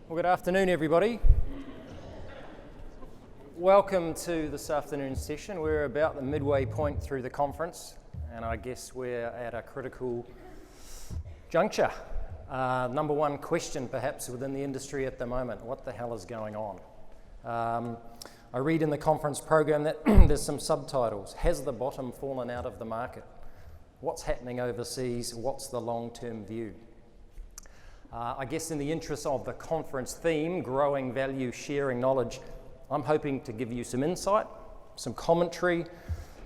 Well, good afternoon, everybody. Welcome to this afternoon's session. We're about the midway point through the conference, and I guess we're at a critical juncture. Number one question, perhaps, within the industry at the moment: what the hell is going on? I read in the conference program that there's some subtitles. Has the bottom fallen out of the market? What's happening overseas? What's the long-term view? I guess in the interest of the conference theme, growing value, sharing knowledge, I'm hoping to give you some insight, some commentary,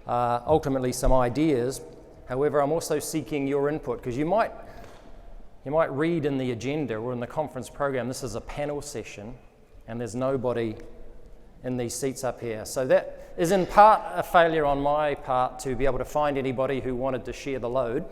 ultimately some ideas. However, I'm also seeking your input, because you might read in the agenda or in the conference program, this is a panel session and there's nobody in these seats up here. So that is in part a failure on my part to be able to find anybody who wanted to share the load.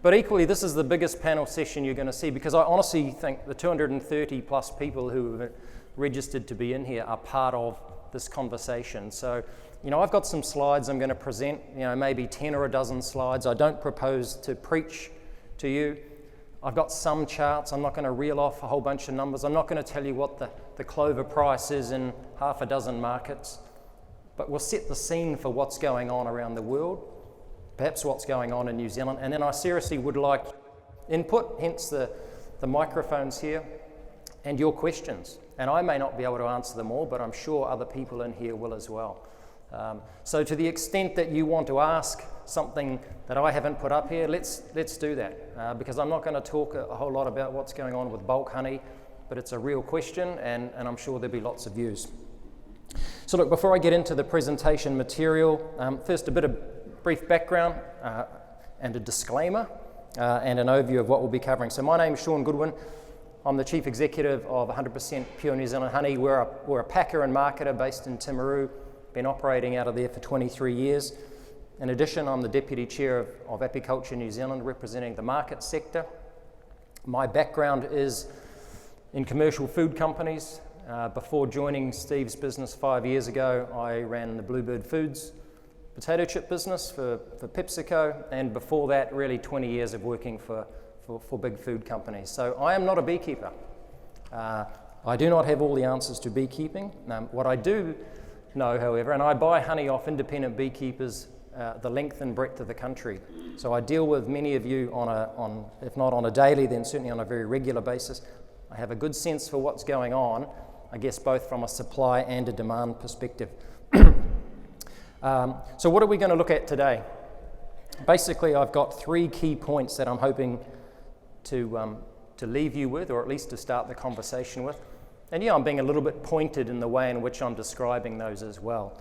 But equally, this is the biggest panel session you're going to see, because I honestly think the 230 plus people who have registered to be in here are part of this conversation. So, I've got some slides I'm going to present, maybe 10 or a dozen slides. I don't propose to preach to you. I've got some charts. I'm not going to reel off a whole bunch of numbers. I'm not going to tell you what the clover price is in half a dozen markets. But we'll set the scene for what's going on around the world, perhaps what's going on in New Zealand, and then I seriously would like input, hence the microphones here, and your questions. And I may not be able to answer them all, but I'm sure other people in here will as well. So to the extent that you want to ask something that I haven't put up here, let's do that, because I'm not going to talk a whole lot about what's going on with bulk honey, but it's a real question, and I'm sure there'll be lots of views. So look, before I get into the presentation material, first a bit of brief background and a disclaimer and an overview of what we'll be covering. So my name is Sean Goodwin. I'm the Chief Executive of 100% Pure New Zealand Honey. We're a packer and marketer based in Timaru, been operating out of there for 23 years. In addition, I'm the Deputy Chair of Apiculture New Zealand, representing the market sector. My background is in commercial food companies. Before joining Steve's business 5 years ago, I ran the Bluebird Foods potato chip business for PepsiCo, and before that, really 20 years of working for big food companies. So I am not a beekeeper. I do not have all the answers to beekeeping. What I do know, however, and I buy honey off independent beekeepers the length and breadth of the country. So I deal with many of you on if not on a daily, then certainly on a very regular basis. I have a good sense for what's going on, I guess both from a supply and a demand perspective. So what are we going to look at today? Basically, I've got 3 key points that I'm hoping to leave you with, or at least to start the conversation with. And I'm being a little bit pointed in the way in which I'm describing those as well.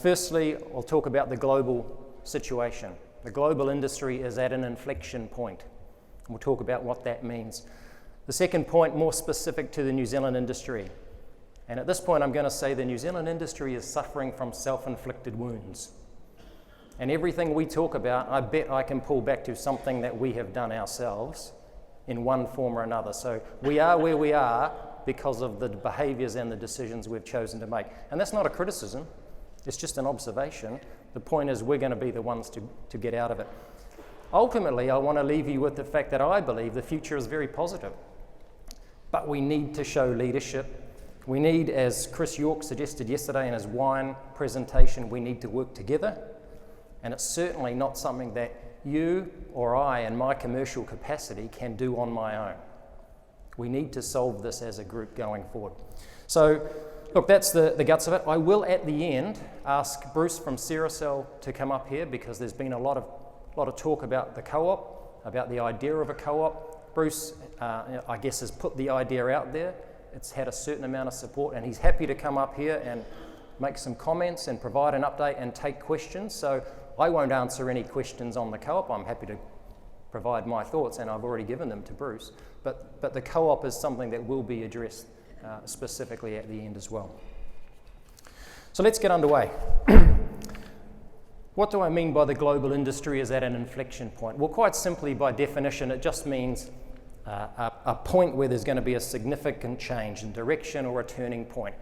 Firstly, I'll talk about the global situation. The global industry is at an inflection point, and we'll talk about what that means. The second point, more specific to the New Zealand industry. And at this point, I'm going to say the New Zealand industry is suffering from self-inflicted wounds. And everything we talk about, I bet I can pull back to something that we have done ourselves in one form or another. So we are where we are because of the behaviours and the decisions we've chosen to make. And that's not a criticism, it's just an observation. The point is we're going to be the ones to get out of it. Ultimately, I want to leave you with the fact that I believe the future is very positive. But we need to show leadership. We need, as Chris York suggested yesterday in his wine presentation, we need to work together. And it's certainly not something that you or I, in my commercial capacity, can do on my own. We need to solve this as a group going forward. So, look, that's the guts of it. I will, at the end, ask Bruce from Ceracell to come up here, because there's been a lot of talk about the co-op, about the idea of a co-op. Bruce, I guess, has put the idea out there. It's had a certain amount of support, and he's happy to come up here and make some comments and provide an update and take questions. So I won't answer any questions on the co-op. I'm happy to provide my thoughts, and I've already given them to Bruce. But the co-op is something that will be addressed specifically at the end as well. So let's get underway. What do I mean by the global industry is at an inflection point? Well, quite simply, by definition, it just means a point where there's going to be a significant change in direction or a turning point.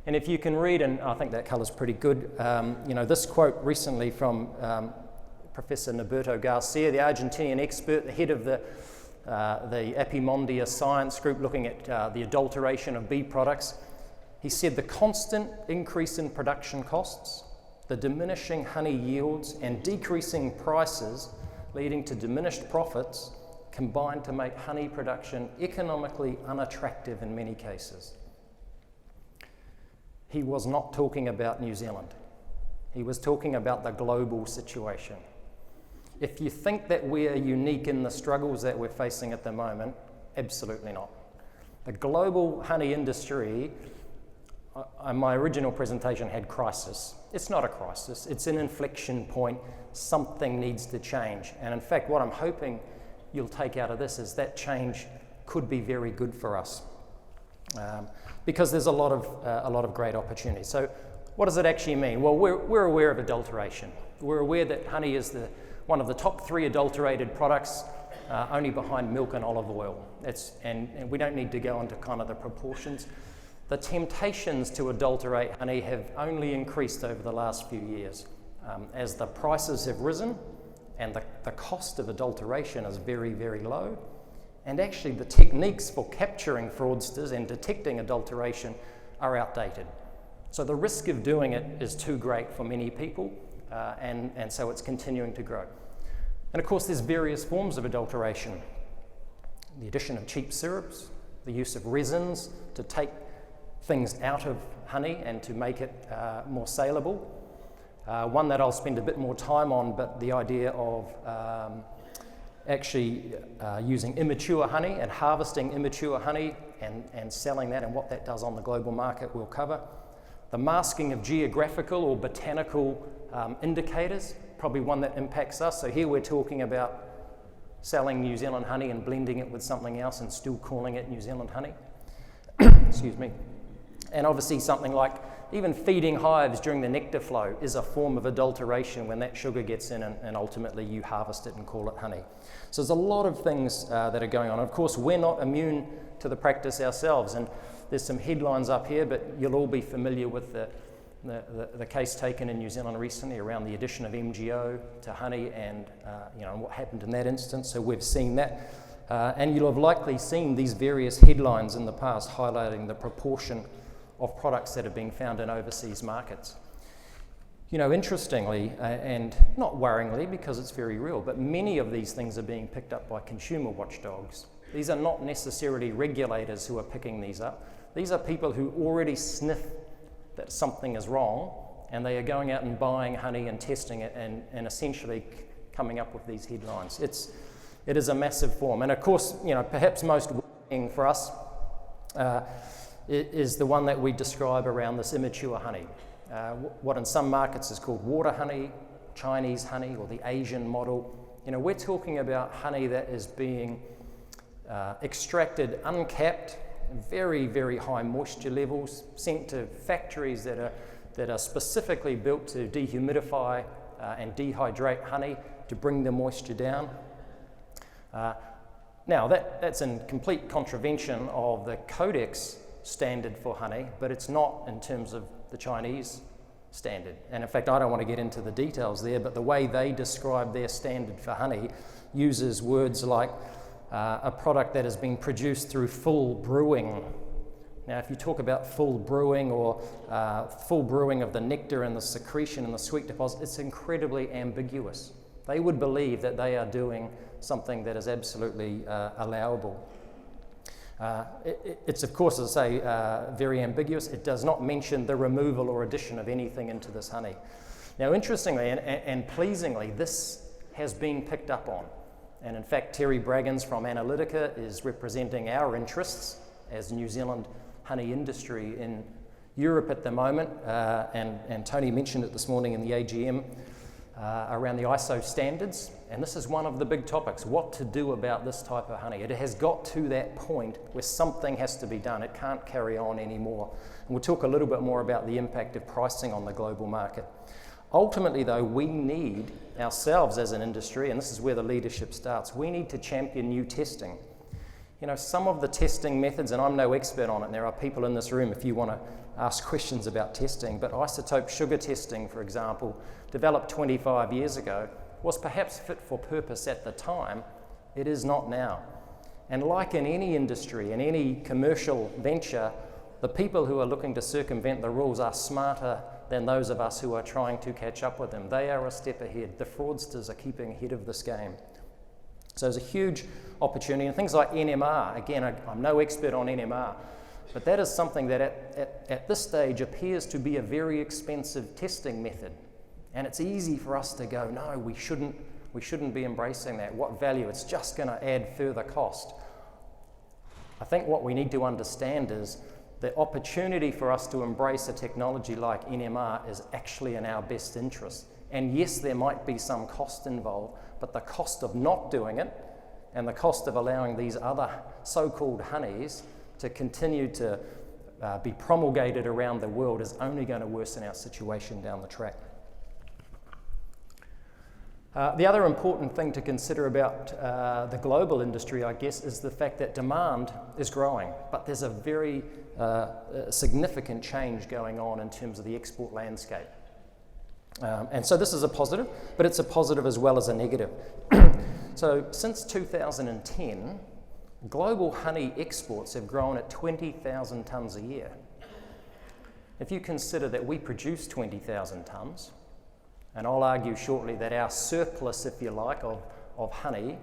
And if you can read, and I think that colour's pretty good, this quote recently from Professor Norberto Garcia, the Argentinian expert, the head of the the Epimondia Science Group looking at the adulteration of bee products. He said the constant increase in production costs, the diminishing honey yields and decreasing prices leading to diminished profits combined to make honey production economically unattractive in many cases. He was not talking about New Zealand. He was talking about the global situation. If you think that we are unique in the struggles that we're facing at the moment, absolutely not. The global honey industry, my original presentation had crisis. It's not a crisis, it's an inflection point. Something needs to change. And in fact, what I'm hoping you'll take out of this is that change could be very good for us because there's a lot of great opportunities. So what does it actually mean? Well, we're aware of adulteration. We're aware that honey is one of the top 3 adulterated products, only behind milk and olive oil. And we don't need to go into kind of the proportions. The temptations to adulterate honey have only increased over the last few years as the prices have risen and the cost of adulteration is very, very low. And actually the techniques for capturing fraudsters and detecting adulteration are outdated. So the risk of doing it is too great for many people and so it's continuing to grow. And of course there's various forms of adulteration. The addition of cheap syrups, the use of resins to take things out of honey and to make it more saleable. One that I'll spend a bit more time on, but the idea of actually using immature honey and harvesting immature honey and selling that and what that does on the global market we'll cover. The masking of geographical or botanical indicators, probably one that impacts us. So here we're talking about selling New Zealand honey and blending it with something else and still calling it New Zealand honey. Excuse me. And obviously something like even feeding hives during the nectar flow is a form of adulteration when that sugar gets in and ultimately you harvest it and call it honey. So there's a lot of things that are going on. Of course, we're not immune to the practice ourselves, and there's some headlines up here, but you'll all be familiar with the case taken in New Zealand recently around the addition of MGO to honey and what happened in that instance. So we've seen that. And you'll have likely seen these various headlines in the past highlighting the proportion of products that are being found in overseas markets. Interestingly, and not worryingly because it's very real, but many of these things are being picked up by consumer watchdogs. These are not necessarily regulators who are picking these up. These are people who already sniff that something is wrong and they are going out and buying honey and testing it and essentially coming up with these headlines. It is a massive form. And of course, perhaps most worrying for us is the one that we describe around this immature honey. What in some markets is called water honey, Chinese honey, or the Asian model. We're talking about honey that is being extracted uncapped, very, very high moisture levels, sent to factories that are specifically built to dehumidify and dehydrate honey to bring the moisture down. Now, that's in complete contravention of the Codex standard for honey, but it's not in terms of the Chinese standard. And in fact, I don't want to get into the details there, but the way they describe their standard for honey uses words like a product that has been produced through full brewing. Now, if you talk about full brewing or full brewing of the nectar and the secretion and the sweet deposit, it's incredibly ambiguous. They would believe that they are doing something that is absolutely allowable. It's of course, as I say, very ambiguous. It does not mention the removal or addition of anything into this honey. Now, interestingly and pleasingly, this has been picked up on. And in fact, Terry Braggins from Analytica is representing our interests as New Zealand honey industry in Europe at the moment. And Tony mentioned it this morning in the AGM around the ISO standards. And this is one of the big topics, what to do about this type of honey. It has got to that point where something has to be done. It can't carry on anymore. And we'll talk a little bit more about the impact of pricing on the global market. Ultimately, though, we need ourselves as an industry, and this is where the leadership starts, we need to champion new testing. Some of the testing methods, and I'm no expert on it, and there are people in this room if you want to ask questions about testing, but isotope sugar testing, for example, developed 25 years ago, was perhaps fit for purpose at the time. It is not now. And like in any industry, in any commercial venture, the people who are looking to circumvent the rules are smarter than those of us who are trying to catch up with them. They are a step ahead. The fraudsters are keeping ahead of this game. So there's a huge opportunity. And things like NMR, again, I'm no expert on NMR, but that is something that at this stage appears to be a very expensive testing method. And it's easy for us to go, no, we shouldn't be embracing that. What value? It's just going to add further cost. I think what we need to understand is the opportunity for us to embrace a technology like NMR is actually in our best interest. And yes, there might be some cost involved, but the cost of not doing it and the cost of allowing these other so-called honeys to continue to be promulgated around the world is only going to worsen our situation down the track. The other important thing to consider about the global industry, I guess, is the fact that demand is growing, but there's a very significant change going on in terms of the export landscape. And so this is a positive, but it's a positive as well as a negative. So since 2010, global honey exports have grown at 20,000 tonnes a year. If you consider that we produce 20,000 tonnes, and I'll argue shortly that our surplus, if you like, of honey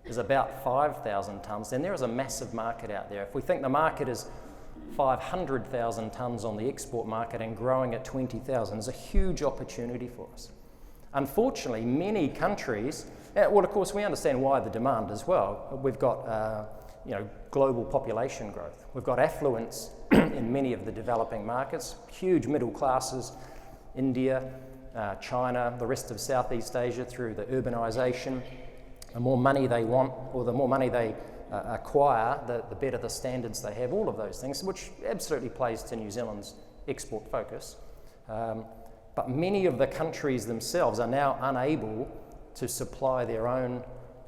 is about 5,000 tonnes, then there is a massive market out there. If we think the market is 500,000 tonnes on the export market and growing at 20,000, there's a huge opportunity for us. Unfortunately, many countries, well, of course, we understand why the demand as well. We've got global population growth. We've got affluence in many of the developing markets, huge middle classes, India, China, the rest of Southeast Asia through the urbanisation. The more money they want, or the more money they acquire, the better the standards they have, all of those things, which absolutely plays to New Zealand's export focus. But many of the countries themselves are now unable to supply their own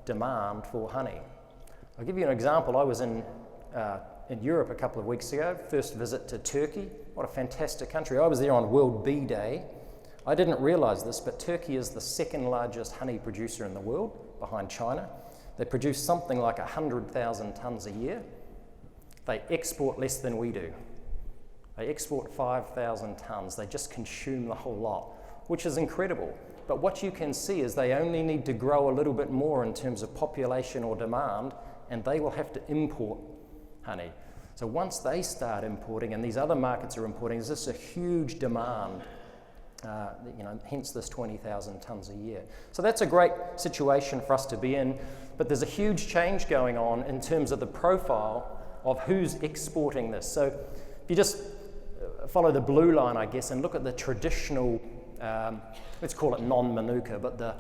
demand for honey. I'll give you an example. I was in Europe a couple of weeks ago, first visit to Turkey. What a fantastic country. I was there on World Bee Day. I didn't realise this, but Turkey is the second largest honey producer in the world, behind China. They produce something like 100,000 tonnes a year. They export less than we do. They export 5,000 tonnes. They just consume the whole lot, which is incredible. But what you can see is they only need to grow a little bit more in terms of population or demand, and they will have to import honey. So once they start importing, and these other markets are importing, there's just a huge demand. Hence this 20,000 tonnes a year. So that's a great situation for us to be in, but there's a huge change going on in terms of the profile of who's exporting this. So if you just follow the blue line, I guess, and look at the traditional, let's call it non-Manuka, but the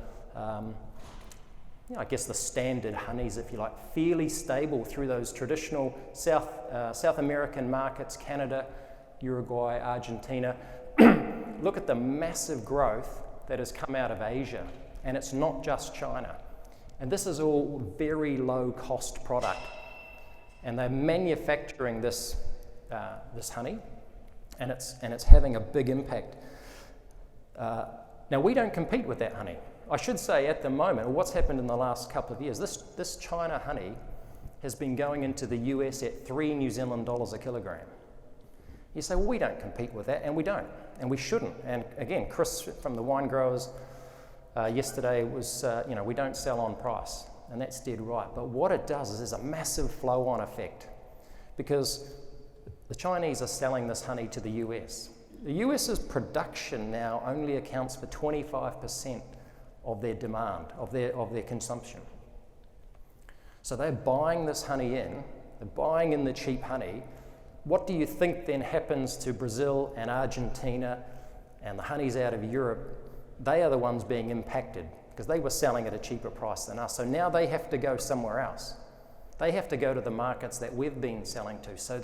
the standard honeys, if you like, fairly stable through those traditional South American markets, Canada, Uruguay, Argentina. Look at the massive growth that has come out of Asia, and it's not just China. And this is all very low cost product, and they're manufacturing this honey, and it's having a big impact. Now we don't compete with that honey. I should say at the moment, what's happened in the last couple of years, this China honey has been going into the US at $3 New Zealand a kilogram. You say, well, we don't compete with that, and we don't, and we shouldn't. And again, Chris from the Wine Growers yesterday was, we don't sell on price, and that's dead right. But what it does is there's a massive flow-on effect, because the Chinese are selling this honey to the US. The US's production now only accounts for 25% of their demand, of their consumption. So they're buying this honey in, they're buying in the cheap honey. What do you think then happens to Brazil and Argentina and the honeys out of Europe? They are the ones being impacted because they were selling at a cheaper price than us. So now they have to go somewhere else. They have to go to the markets that we've been selling to. So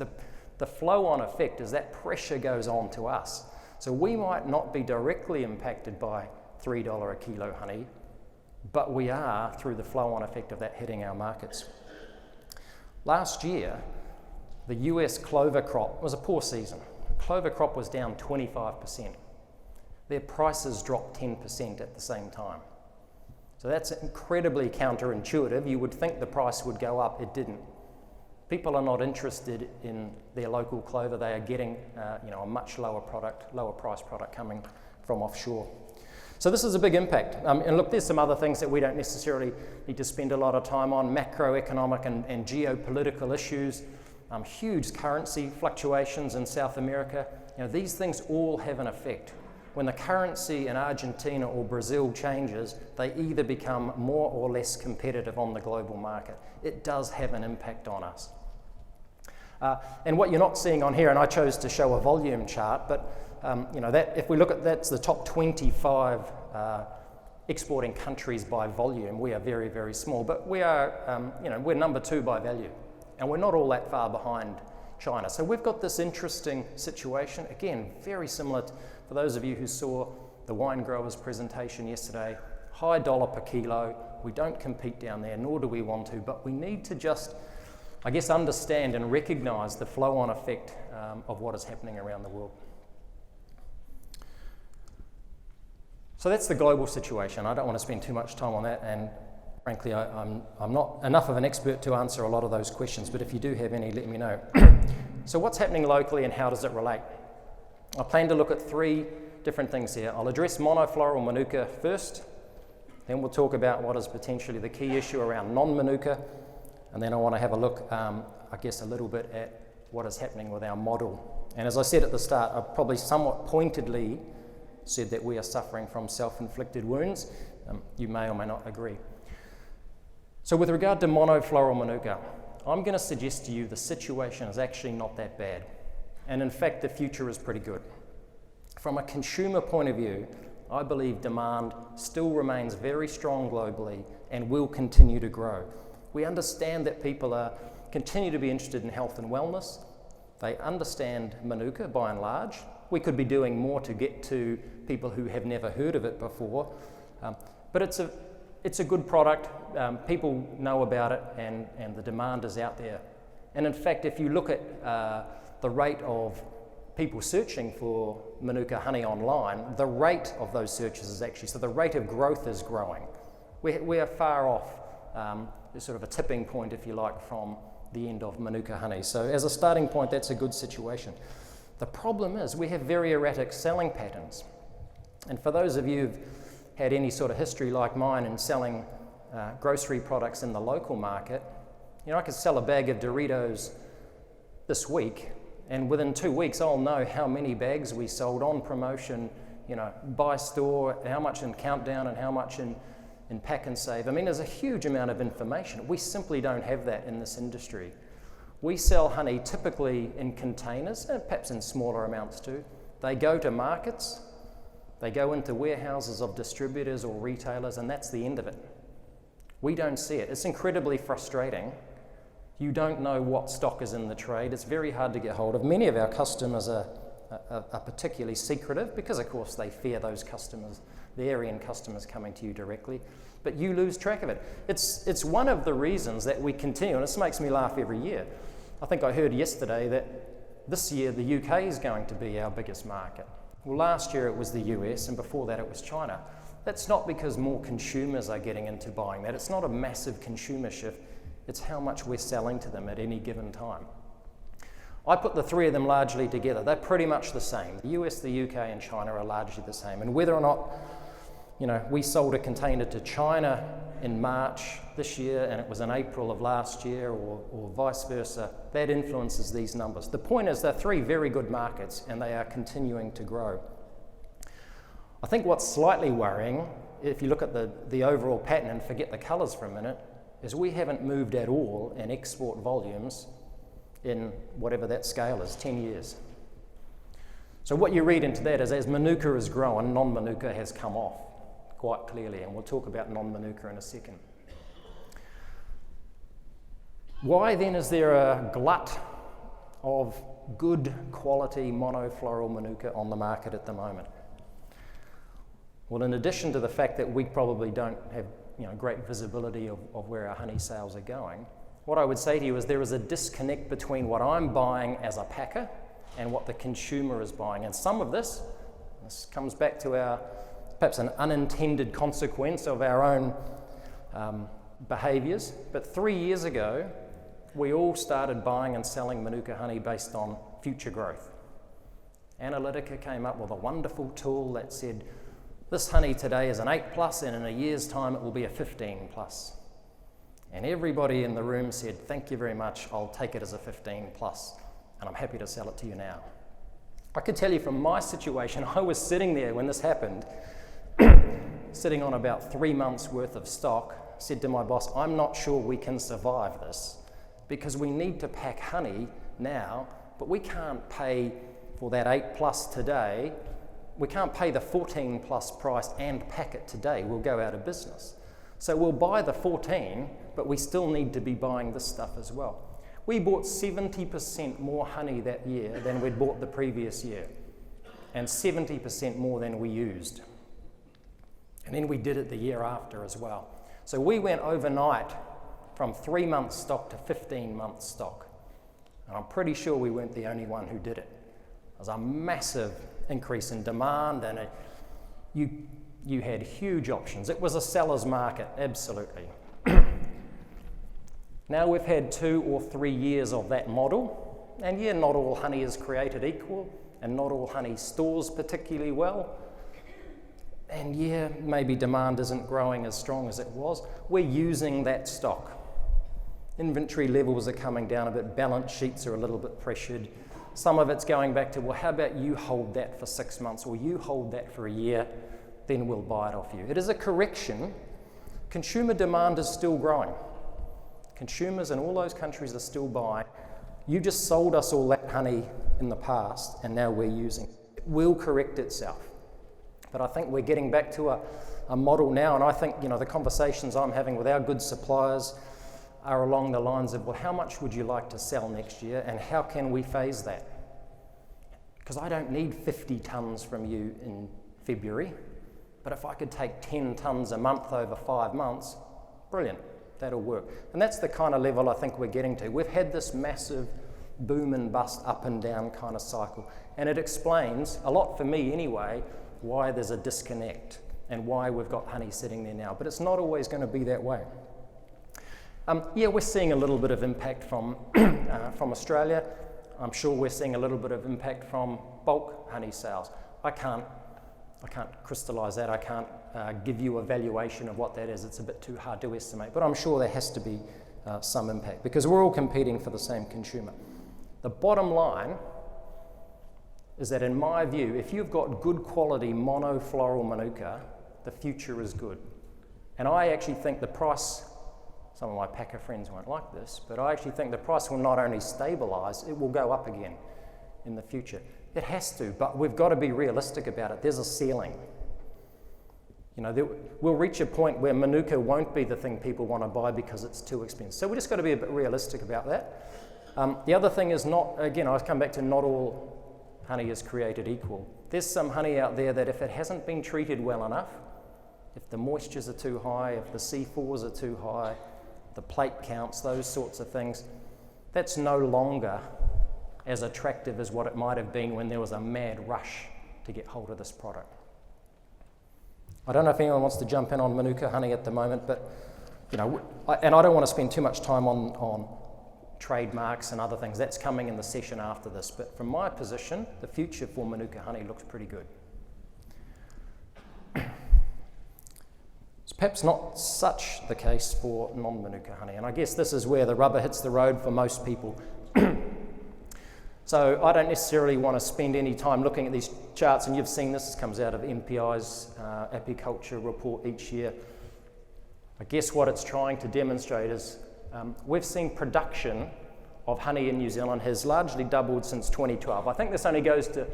the flow-on effect is that pressure goes on to us. So we might not be directly impacted by $3 a kilo honey, but we are through the flow-on effect of that hitting our markets. Last year, the US clover crop was a poor season. Clover crop was down 25%. Their prices dropped 10% at the same time. So that's incredibly counterintuitive. You would think the price would go up, it didn't. People are not interested in their local clover. They are getting a much lower price product coming from offshore. So this is a big impact. And look, there's some other things that we don't necessarily need to spend a lot of time on, macroeconomic and geopolitical issues, huge currency fluctuations in South America. These things all have an effect. When the currency in Argentina or Brazil changes, they either become more or less competitive on the global market. It does have an impact on us. And what you're not seeing on here, and I chose to show a volume chart, but that if we look at that's the top 25 exporting countries by volume. We are very, very small, but we are, we're number 2 by value, and we're not all that far behind China. So we've got this interesting situation. Again, very similar for those of you who saw the wine growers presentation yesterday. High dollar per kilo. We don't compete down there, nor do we want to, but we need to just, I guess, understand and recognise the flow-on effect of what is happening around the world. So that's the global situation. I don't want to spend too much time on that, and frankly, I'm not enough of an expert to answer a lot of those questions, but if you do have any, let me know. So what's happening locally and how does it relate? I plan to look at 3 different things here. I'll address monofloral Manuka first, then we'll talk about what is potentially the key issue around non-Manuka, and then I want to have a look, I guess, a little bit at what is happening with our model. And as I said at the start, I probably somewhat pointedly said that we are suffering from self-inflicted wounds. You may or may not agree. So with regard to monofloral Manuka, I'm going to suggest to you the situation is actually not that bad. And in fact, the future is pretty good. From a consumer point of view, I believe demand still remains very strong globally and will continue to grow. We understand that people continue to be interested in health and wellness. They understand Manuka by and large. We could be doing more to get to people who have never heard of it before. But it's a good product. People know about it, and the demand is out there. And in fact, if you look at the rate of people searching for Manuka honey online, the rate of those searches is actually, so the rate of growth is growing. We are far off there's sort of a tipping point, if you like, from the end of Manuka honey. So as a starting point, that's a good situation. The problem is we have very erratic selling patterns. And for those of you who've had any sort of history like mine in selling grocery products in the local market, I could sell a bag of Doritos this week, and within 2 weeks I'll know how many bags we sold on promotion, by store, how much in countdown and how much in pack and save. I mean, there's a huge amount of information. We simply don't have that in this industry. We sell honey typically in containers, and perhaps in smaller amounts too. They go to markets, they go into warehouses of distributors or retailers, and that's the end of it. We don't see it. It's incredibly frustrating. You don't know what stock is in the trade. It's very hard to get hold of. Many of our customers are particularly secretive because, of course, they fear those customers, the Aryan customers coming to you directly, but you lose track of it. It's one of the reasons that we continue, and this makes me laugh every year. I think I heard yesterday that this year the UK is going to be our biggest market. Well, last year it was the US, and before that it was China. That's not because more consumers are getting into buying that. It's not a massive consumer shift. It's how much we're selling to them at any given time. I put the 3 of them largely together. They're pretty much the same. The US, the UK, and China are largely the same. And whether or not, we sold a container to China in March this year and it was in April of last year, or vice versa, that influences these numbers. The point is they're 3 very good markets and they are continuing to grow. I think what's slightly worrying, if you look at the overall pattern and forget the colours for a minute, is we haven't moved at all in export volumes in whatever that scale is, 10 years. So what you read into that is as Manuka has grown, non-Manuka has come off quite clearly, and we'll talk about non-Manuka in a second. Why then is there a glut of good quality monofloral Manuka on the market at the moment? Well, in addition to the fact that we probably don't have great visibility of where our honey sales are going, what I would say to you is there is a disconnect between what I'm buying as a packer and what the consumer is buying. And some of this comes back to our perhaps an unintended consequence of our own behaviours. But 3 years ago, we all started buying and selling Manuka honey based on future growth. Analytica came up with a wonderful tool that said, this honey today is an 8+, and in a year's time it will be a 15+. And everybody in the room said, thank you very much, I'll take it as a 15+, and I'm happy to sell it to you now. I could tell you from my situation, I was sitting there when this happened, sitting on about 3 months worth of stock, said to my boss, I'm not sure we can survive this, because we need to pack honey now, but we can't pay for that 8+ today. We can't pay the 14+ price and pack it today. We'll go out of business. So we'll buy the 14, but we still need to be buying this stuff as well. We bought 70% more honey that year than we'd bought the previous year, and 70% more than we used. And then we did it the year after as well. So we went overnight from 3 months stock to 15 months stock. And I'm pretty sure we weren't the only one who did it. There was a massive increase in demand, and you had huge options. It was a seller's market, absolutely. Now we've had 2 or 3 years of that model, and yeah, not all honey is created equal, and not all honey stores particularly well. And yeah, maybe demand isn't growing as strong as it was. We're using that stock. Inventory levels are coming down a bit, balance sheets are a little bit pressured. Some of it's going back to, well, how about you hold that for 6 months, or you hold that for a year, then we'll buy it off you. It is a correction. Consumer demand is still growing. Consumers in all those countries are still buying. You just sold us all that honey in the past, and now we're using it. It will correct itself. But I think we're getting back to a model now, and I think, the conversations I'm having with our good suppliers are along the lines of, well, how much would you like to sell next year, and how can we phase that? Because I don't need 50 tonnes from you in February, but if I could take 10 tonnes a month over 5 months, brilliant, that'll work. And that's the kind of level I think we're getting to. We've had this massive boom and bust, up and down kind of cycle, and it explains, a lot for me anyway, why there's a disconnect and why we've got honey sitting there now. But it's not always going to be that way. Yeah, we're seeing a little bit of impact from Australia. I'm sure we're seeing a little bit of impact from bulk honey sales. I can't crystallise that. I can't give you a valuation of what that is. It's a bit too hard to estimate. But I'm sure there has to be some impact, because we're all competing for the same consumer. The bottom line is that, in my view, if you've got good quality monofloral Manuka, the future is good. And I actually think the price, some of my packer friends won't like this, but I actually think the price will not only stabilise, it will go up again in the future. It has to, but we've got to be realistic about it. There's a ceiling. We'll reach a point where Manuka won't be the thing people want to buy because it's too expensive. So we've just got to be a bit realistic about that. The other thing is I come back to not all honey is created equal. There's some honey out there that if it hasn't been treated well enough, if the moistures are too high, if the C4s are too high, the plate counts, those sorts of things, that's no longer as attractive as what it might have been when there was a mad rush to get hold of this product. I don't know if anyone wants to jump in on Manuka honey at the moment, but and I don't want to spend too much time on trademarks and other things. That's coming in the session after this. But from my position, the future for Manuka honey looks pretty good. It's perhaps not such the case for non-Manuka honey, and I guess this is where the rubber hits the road for most people. So I don't necessarily want to spend any time looking at these charts, and you've seen this comes out of MPI's apiculture report each year. I guess what it's trying to demonstrate is we've seen production of honey in New Zealand has largely doubled since 2012. I think this only goes to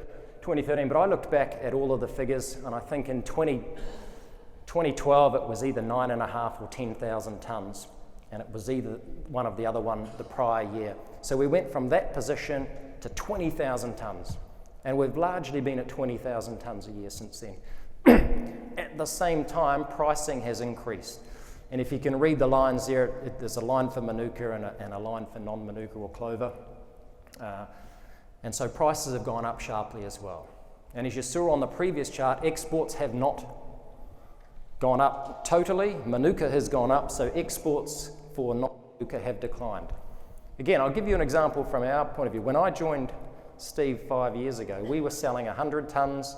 2013, but I looked back at all of the figures, and I think in 2012 it was either 9.5 or 10,000 tonnes, and it was either one of the other one the prior year. So we went from that position to 20,000 tonnes, and we've largely been at 20,000 tonnes a year since then. At the same time, pricing has increased. And if you can read the lines there, there's a line for Manuka and a line for non-Manuka or clover. And so prices have gone up sharply as well. And as you saw on the previous chart, exports have not gone up totally. Manuka has gone up, so exports for non-Manuka have declined. Again, I'll give you an example from our point of view. When I joined Steve 5 years ago, we were selling 100 tonnes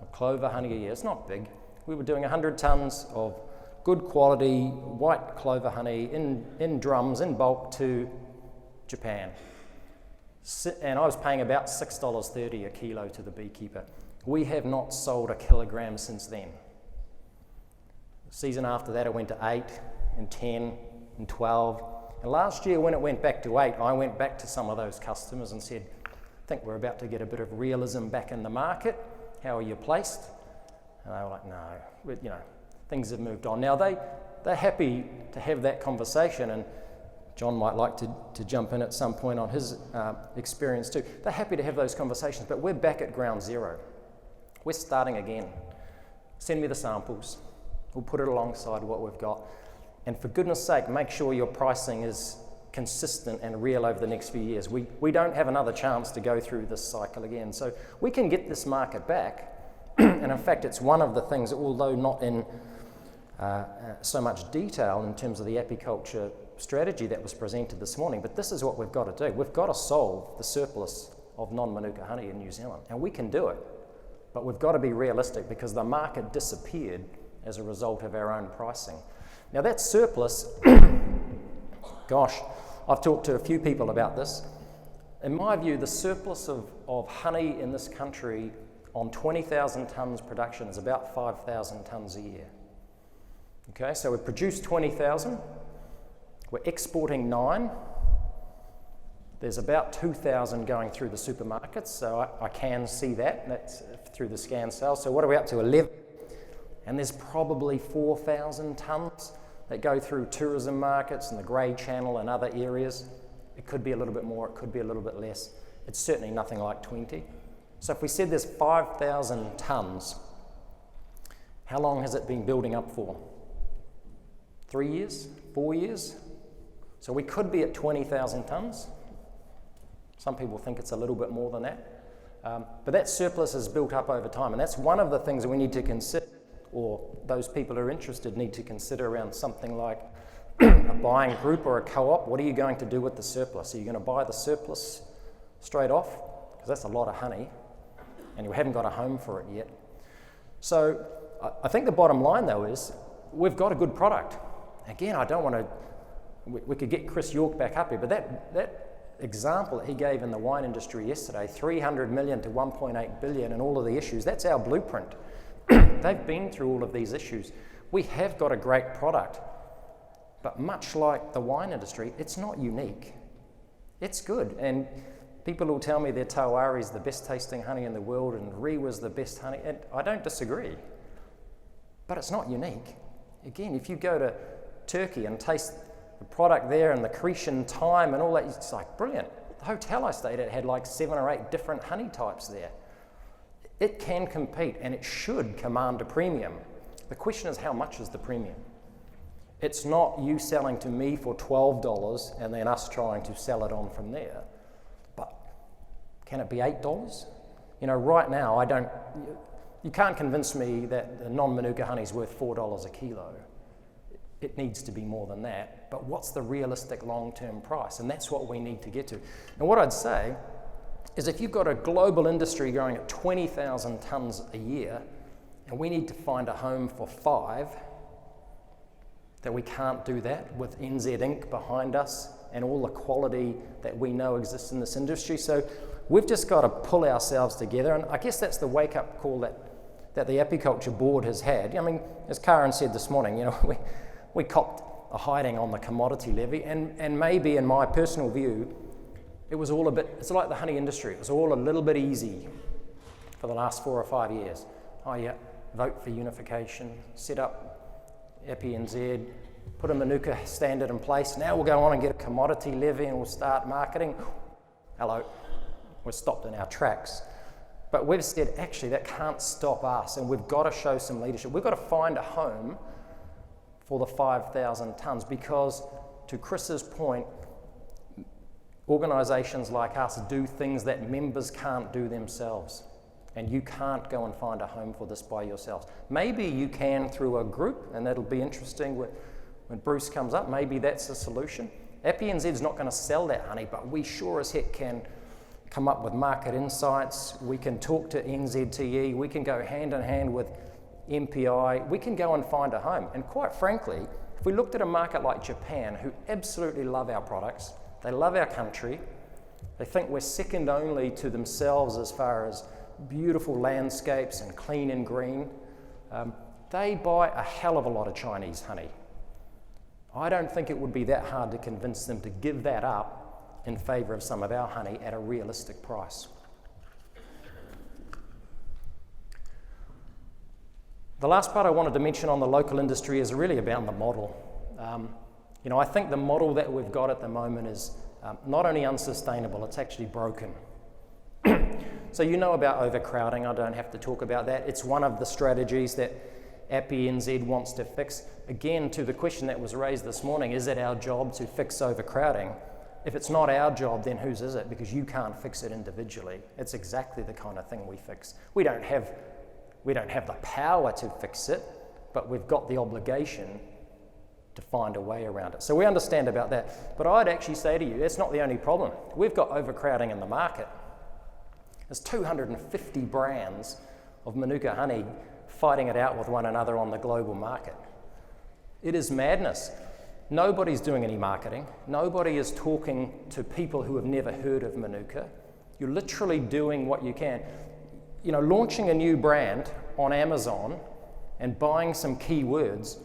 of clover honey a year. It's not big. We were doing 100 tonnes of good quality white clover honey in drums, in bulk, to Japan. And I was paying about $6.30 a kilo to the beekeeper. We have not sold a kilogram since then. The season after that, it went to 8 and 10 and 12. And last year, when it went back to 8, I went back to some of those customers and said, I think we're about to get a bit of realism back in the market. How are you placed? And they were like, no, things have moved on. Now, they're happy to have that conversation, and John might like to jump in at some point on his experience too. They're happy to have those conversations, but we're back at ground zero. We're starting again. Send me the samples. We'll put it alongside what we've got. And for goodness sake, make sure your pricing is consistent and real over the next few years. We don't have another chance to go through this cycle again. So we can get this market back. And in fact, it's one of the things, although not in so much detail in terms of the apiculture strategy that was presented this morning, but this is what we've got to do. We've got to solve the surplus of non-Manuka honey in New Zealand, and we can do it. But we've got to be realistic because the market disappeared as a result of our own pricing. Now that surplus, gosh, I've talked to a few people about this. In my view, the surplus of honey in this country on 20,000 tonnes production is about 5,000 tonnes a year. Okay, so we produce 20,000, we're exporting 9. There's about 2,000 going through the supermarkets, so I can see that. That's through the scan sales. So what are we up to? 11. And there's probably 4,000 tonnes that go through tourism markets and the grey channel and other areas. It could be a little bit more, it could be a little bit less. It's certainly nothing like 20. So if we said there's 5,000 tonnes, how long has it been building up for? 3 years? 4 years? So we could be at 20,000 tonnes. Some people think it's a little bit more than that. But that surplus is built up over time, and that's one of the things that we need to consider, or those people who are interested need to consider around something like a buying group or a co-op. What are you going to do with the surplus? Are you going to buy the surplus straight off? Because that's a lot of honey, and you haven't got a home for it yet. So I think the bottom line, though, is we've got a good product. Again, I don't want to... We could get Chris York back up here, but that example that he gave in the wine industry yesterday, 300 million to 1.8 billion and all of the issues, that's our blueprint. They've been through all of these issues. We have got a great product, but much like the wine industry, it's not unique. It's good, and people will tell me their Tawari is the best tasting honey in the world and Rewa's the best honey, and I don't disagree, but it's not unique. Again, if you go to Turkey and taste the product there and the Cretian thyme and all that, it's like brilliant. The hotel I stayed at had like 7 or 8 different honey types there. It can compete and it should command a premium. The question is, how much is the premium? It's not you selling to me for $12 and then us trying to sell it on from there. But can it be $8? Right now, you can't convince me that the non-Manuka honey is worth $4 a kilo. It needs to be more than that, but what's the realistic long-term price? And that's what we need to get to. And what I'd say is if you've got a global industry growing at 20,000 tonnes a year, and we need to find a home for 5, that we can't do that with NZ Inc. behind us and all the quality that we know exists in this industry. So we've just got to pull ourselves together, and I guess that's the wake-up call that the apiculture board has had. I mean, as Karen said this morning, we copped a hiding on the commodity levy, and maybe in my personal view, it was all it's like the honey industry, it was all a little bit easy for the last 4 or 5 years. Oh yeah, vote for unification, set up APNZ, put a Manuka standard in place, now we'll go on and get a commodity levy and we'll start marketing. Hello, we're stopped in our tracks. But we've said, actually, that can't stop us, and we've got to show some leadership. We've got to find a home for the 5,000 tonnes, because to Chris's point, organisations like us do things that members can't do themselves. and you can't go and find a home for this by yourselves. Maybe you can through a group, and that'll be interesting when Bruce comes up. Maybe that's a solution. AppyNZ's not going to sell that honey, but we sure as heck can come up with market insights. We can talk to NZTE. We can go hand in hand with MPI. We can go and find a home. And quite frankly, if we looked at a market like Japan, who absolutely love our products, they love our country, they think we're second only to themselves as far as beautiful landscapes and clean and green, they buy a hell of a lot of Chinese honey. I don't think it would be that hard to convince them to give that up in favour of some of our honey at a realistic price. The last part I wanted to mention on the local industry is really about the model. I think the model that we've got at the moment is not only unsustainable, it's actually broken. So you know about overcrowding, I don't have to talk about that. It's one of the strategies that AppyNZ wants to fix. Again, to the question that was raised this morning, is it our job to fix overcrowding? If it's not our job, then whose is it? Because you can't fix it individually. It's exactly the kind of thing we fix. We don't have the power to fix it, but we've got the obligation to find a way around it. So we understand about that. But I'd actually say to you, that's not the only problem. We've got overcrowding in the market. There's 250 brands of Manuka honey fighting it out with one another on the global market. It is madness. Nobody's doing any marketing. Nobody is talking to people who have never heard of Manuka. You're literally doing what you can. Launching a new brand on Amazon and buying some keywords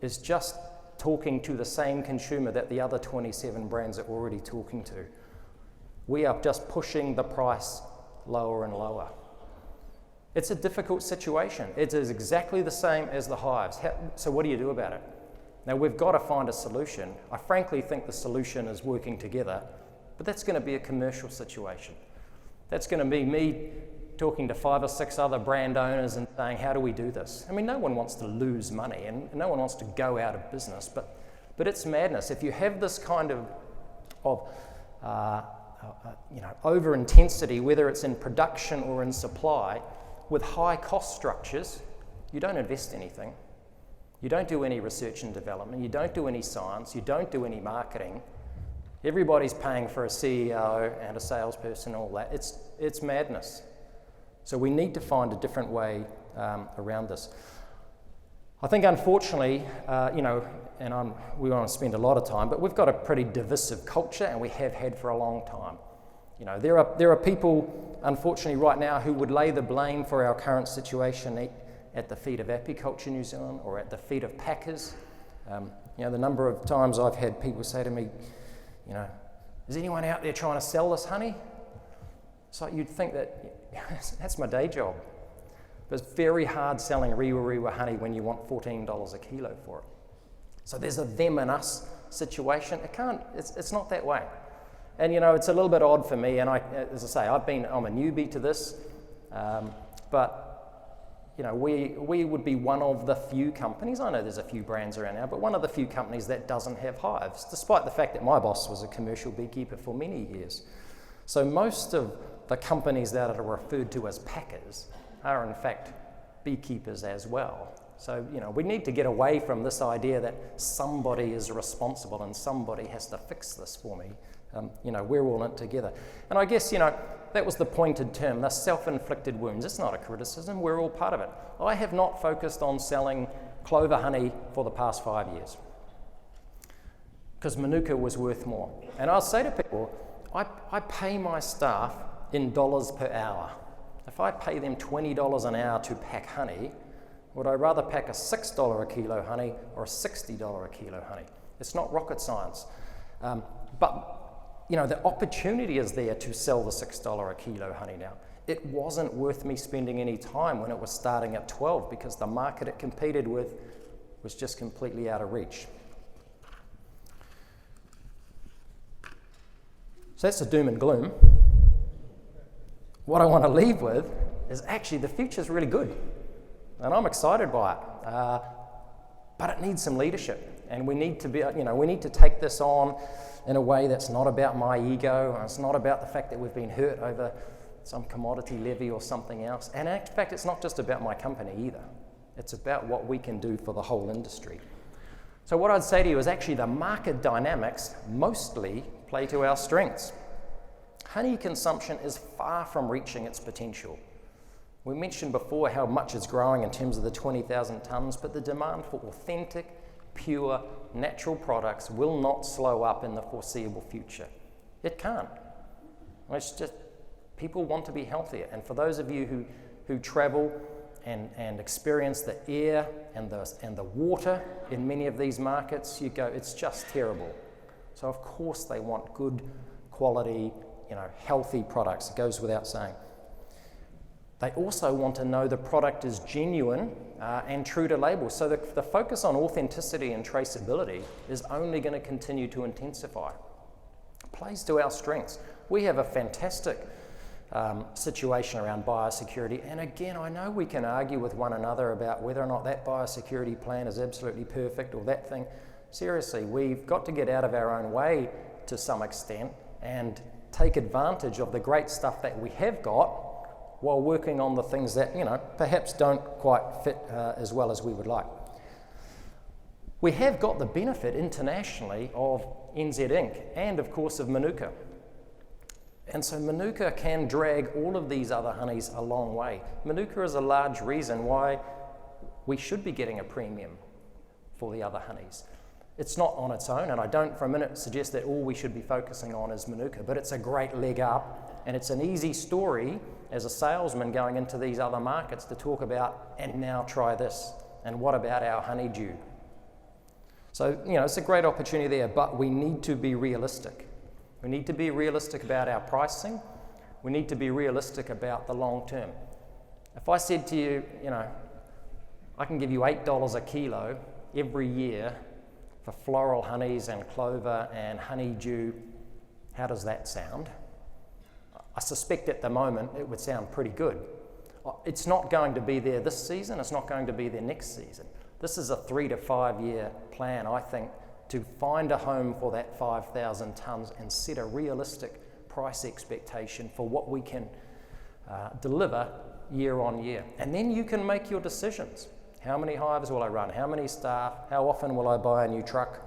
is just talking to the same consumer that the other 27 brands are already talking to. We are just pushing the price lower and lower. It's a difficult situation. It is exactly the same as the hives. So what do you do about it? Now we've got to find a solution. I frankly think the solution is working together, but that's going to be a commercial situation. That's going to be me talking to 5 or 6 other brand owners and saying, how do we do this? I mean, no one wants to lose money and no one wants to go out of business, but it's madness. If you have this kind of over intensity, whether it's in production or in supply, with high cost structures, you don't invest anything. You don't do any research and development. You don't do any science. You don't do any marketing. Everybody's paying for a CEO and a salesperson, all that. It's madness. So we need to find a different way around this. I think, unfortunately, we won't spend a lot of time, but we've got a pretty divisive culture, and we have had for a long time. There are people, unfortunately, right now who would lay the blame for our current situation at the feet of Apiculture New Zealand or at the feet of packers. The number of times I've had people say to me, is anyone out there trying to sell this honey? It's like you'd think that that's my day job. But it's very hard selling Rewa Rewa honey when you want $14 a kilo for it. So there's a them and us situation. It's not that way. And it's a little bit odd for me, and as I say, I'm a newbie to this, but we would be one of the few companies, I know there's a few brands around now, but one of the few companies that doesn't have hives, despite the fact that my boss was a commercial beekeeper for many years. So most of the companies that are referred to as packers are in fact beekeepers as well. So, we need to get away from this idea that somebody is responsible and somebody has to fix this for me. We're all in it together. And I guess, that was the pointed term, the self-inflicted wounds. It's not a criticism, we're all part of it. I have not focused on selling clover honey for the past 5 years because Manuka was worth more. And I'll say to people, I pay my staff in dollars per hour. If I pay them $20 an hour to pack honey, would I rather pack a $6 a kilo honey or a $60 a kilo honey? It's not rocket science. But the opportunity is there to sell the $6 a kilo honey now. It wasn't worth me spending any time when it was starting at 12 because the market it competed with was just completely out of reach. So that's the doom and gloom. What I want to leave with is actually the future's really good. And I'm excited by it. But it needs some leadership. And we need to we need to take this on in a way that's not about my ego. And it's not about the fact that we've been hurt over some commodity levy or something else. And in fact, it's not just about my company either. It's about what we can do for the whole industry. So what I'd say to you is actually the market dynamics mostly play to our strengths. Honey consumption is far from reaching its potential. We mentioned before how much is growing in terms of the 20,000 tonnes, but the demand for authentic, pure, natural products will not slow up in the foreseeable future. It can't. It's just, people want to be healthier. And for those of you who travel and experience the air and the water in many of these markets, you go, it's just terrible. So of course they want good quality, healthy products. It goes without saying. They also want to know the product is genuine and true to label. So the focus on authenticity and traceability is only going to continue to intensify. It plays to our strengths. We have a fantastic situation around biosecurity. And again, I know we can argue with one another about whether or not that biosecurity plan is absolutely perfect or that thing. Seriously, we've got to get out of our own way to some extent and take advantage of the great stuff that we have got while working on the things that, perhaps don't quite fit as well as we would like. We have got the benefit internationally of NZ Inc. and of course of Manuka. And so Manuka can drag all of these other honeys a long way. Manuka is a large reason why we should be getting a premium for the other honeys. It's not on its own, and I don't for a minute suggest that all we should be focusing on is Manuka, but it's a great leg up, and it's an easy story as a salesman going into these other markets to talk about, and now try this, and what about our honeydew? So, it's a great opportunity there, but we need to be realistic. We need to be realistic about our pricing. We need to be realistic about the long term. If I said to you, I can give you $8 a kilo every year for floral honeys and clover and honeydew, how does that sound? I suspect at the moment it would sound pretty good. It's not going to be there this season, it's not going to be there next season. This is a 3 to 5 year plan, I think, to find a home for that 5,000 tonnes and set a realistic price expectation for what we can deliver year on year. And then you can make your decisions. How many hives will I run? How many staff? How often will I buy a new truck?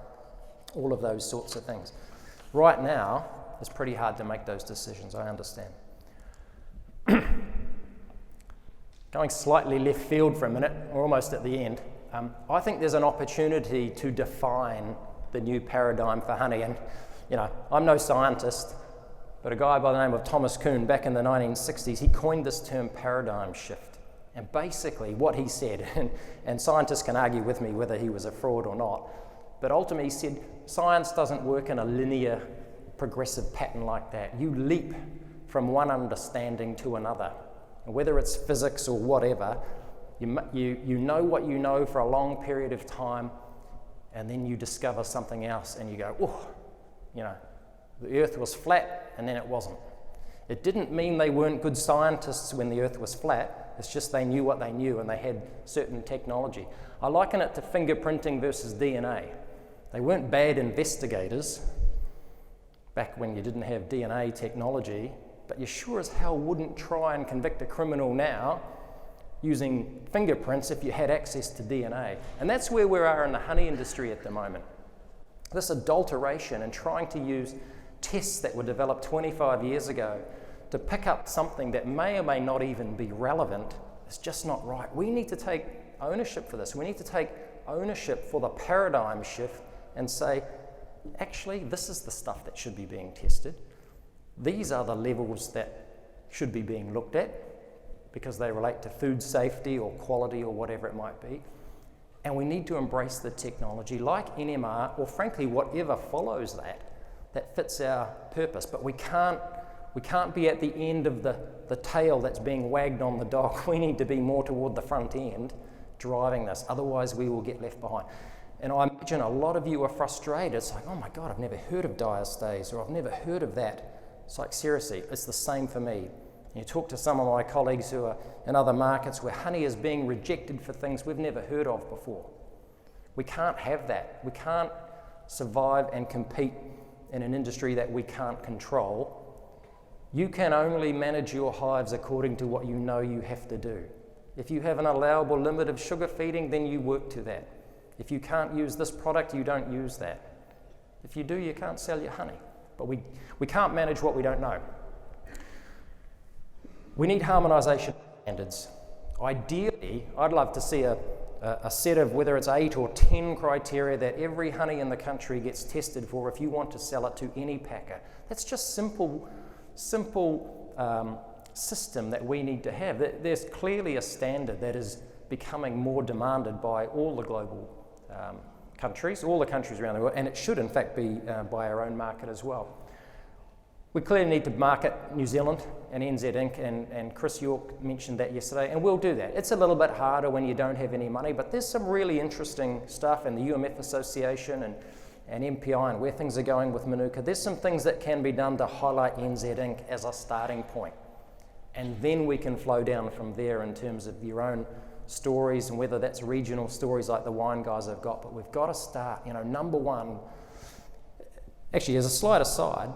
All of those sorts of things. Right now, it's pretty hard to make those decisions, I understand. Going slightly left field for a minute, we're almost at the end. I think there's an opportunity to define the new paradigm for honey. And, I'm no scientist, but a guy by the name of Thomas Kuhn back in the 1960s, he coined this term paradigm shift. And basically what he said, and scientists can argue with me whether he was a fraud or not, but ultimately he said science doesn't work in a linear progressive pattern like that. You leap from one understanding to another. And whether it's physics or whatever, you know what you know for a long period of time, and then you discover something else and you go, the earth was flat and then it wasn't. It didn't mean they weren't good scientists when the earth was flat, it's just they knew what they knew and they had certain technology. I liken it to fingerprinting versus DNA. They weren't bad investigators back when you didn't have DNA technology, but you sure as hell wouldn't try and convict a criminal now using fingerprints if you had access to DNA. And that's where we are in the honey industry at the moment. This adulteration and trying to use tests that were developed 25 years ago to pick up something that may or may not even be relevant is just not right. We need to take ownership for this. We need to take ownership for the paradigm shift and say, actually, this is the stuff that should be being tested. These are the levels that should be being looked at because they relate to food safety or quality or whatever it might be. And we need to embrace the technology like NMR or frankly whatever follows that fits our purpose. But we can't be at the end of the tail that's being wagged on the dog. We need to be more toward the front end driving this, otherwise we will get left behind. And I imagine a lot of you are frustrated. It's like, oh my God, I've never heard of diastase, or I've never heard of that. It's like, seriously, it's the same for me. You talk to some of my colleagues who are in other markets where honey is being rejected for things we've never heard of before. We can't have that. We can't survive and compete in an industry that we can't control You can only manage your hives according to what you know you have to do. If you have an allowable limit of sugar feeding, then you work to that. If you can't use this product, you don't use that. If you do, you can't sell your honey. But we can't manage what we don't know. We need harmonisation standards. Ideally, I'd love to see a set of whether it's 8 or 10 criteria that every honey in the country gets tested for if you want to sell it to any packer. That's just simple system that we need to have. There's clearly a standard that is becoming more demanded by all the global countries, all the countries around the world, and it should in fact be by our own market as well. We clearly need to market New Zealand and NZ Inc. and Chris York mentioned that yesterday, and we'll do that. It's a little bit harder when you don't have any money, but there's some really interesting stuff in the UMF Association and MPI and where things are going with Manuka. There's some things that can be done to highlight NZ Inc. as a starting point. And then we can flow down from there in terms of your own stories and whether that's regional stories like the wine guys have got. But we've got to start, number one. Actually, as a slight aside,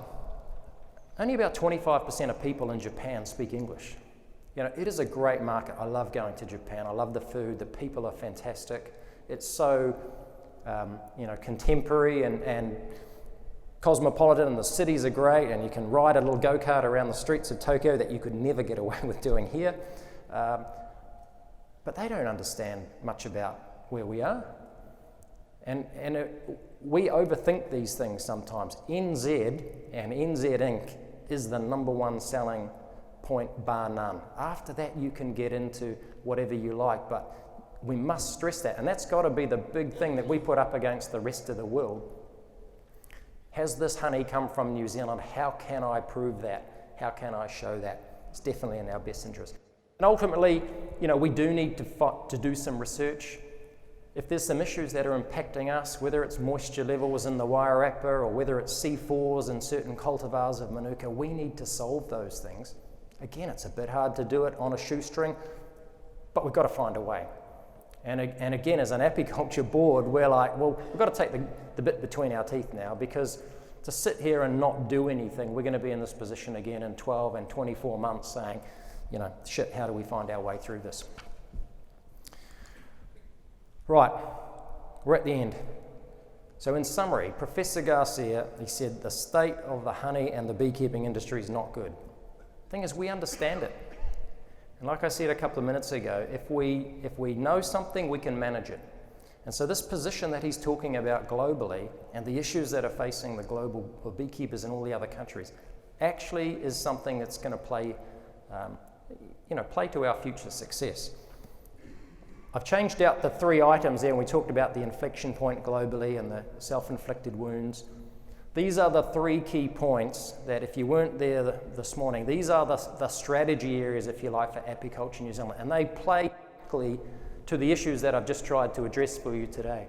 only about 25% of people in Japan speak English. It is a great market. I love going to Japan. I love the food. The people are fantastic. It's so, contemporary and cosmopolitan, and the cities are great, and you can ride a little go-kart around the streets of Tokyo that you could never get away with doing here. But they don't understand much about where we are. And we overthink these things sometimes. NZ and NZ Inc. is the number one selling point, bar none. After that, you can get into whatever you like, but we must stress that. And that's got to be the big thing that we put up against the rest of the world. Has this honey come from New Zealand? How can I prove that? How can I show that? It's definitely in our best interest. And ultimately, we do need to do some research. If there's some issues that are impacting us, whether it's moisture levels in the Wairarapa or whether it's C4s in certain cultivars of Manuka, we need to solve those things. Again, it's a bit hard to do it on a shoestring, but we've got to find a way. And again, as an apiculture board, we're like, well, we've got to take the bit between our teeth now, because to sit here and not do anything, we're going to be in this position again in 12 and 24 months saying, shit, how do we find our way through this? Right, we're at the end. So in summary, Professor Garcia, he said the state of the honey and the beekeeping industry is not good. The thing is, we understand it. And like I said a couple of minutes ago, if we know something, we can manage it. And so this position that he's talking about globally and the issues that are facing the global beekeepers in all the other countries actually is something that's going to play to our future success. I've changed out the 3 items there, and we talked about the inflection point globally and the self-inflicted wounds. These are the 3 key points that, if you weren't there this morning, these are the strategy areas, if you like, for apiculture New Zealand, and they play to the issues that I've just tried to address for you today.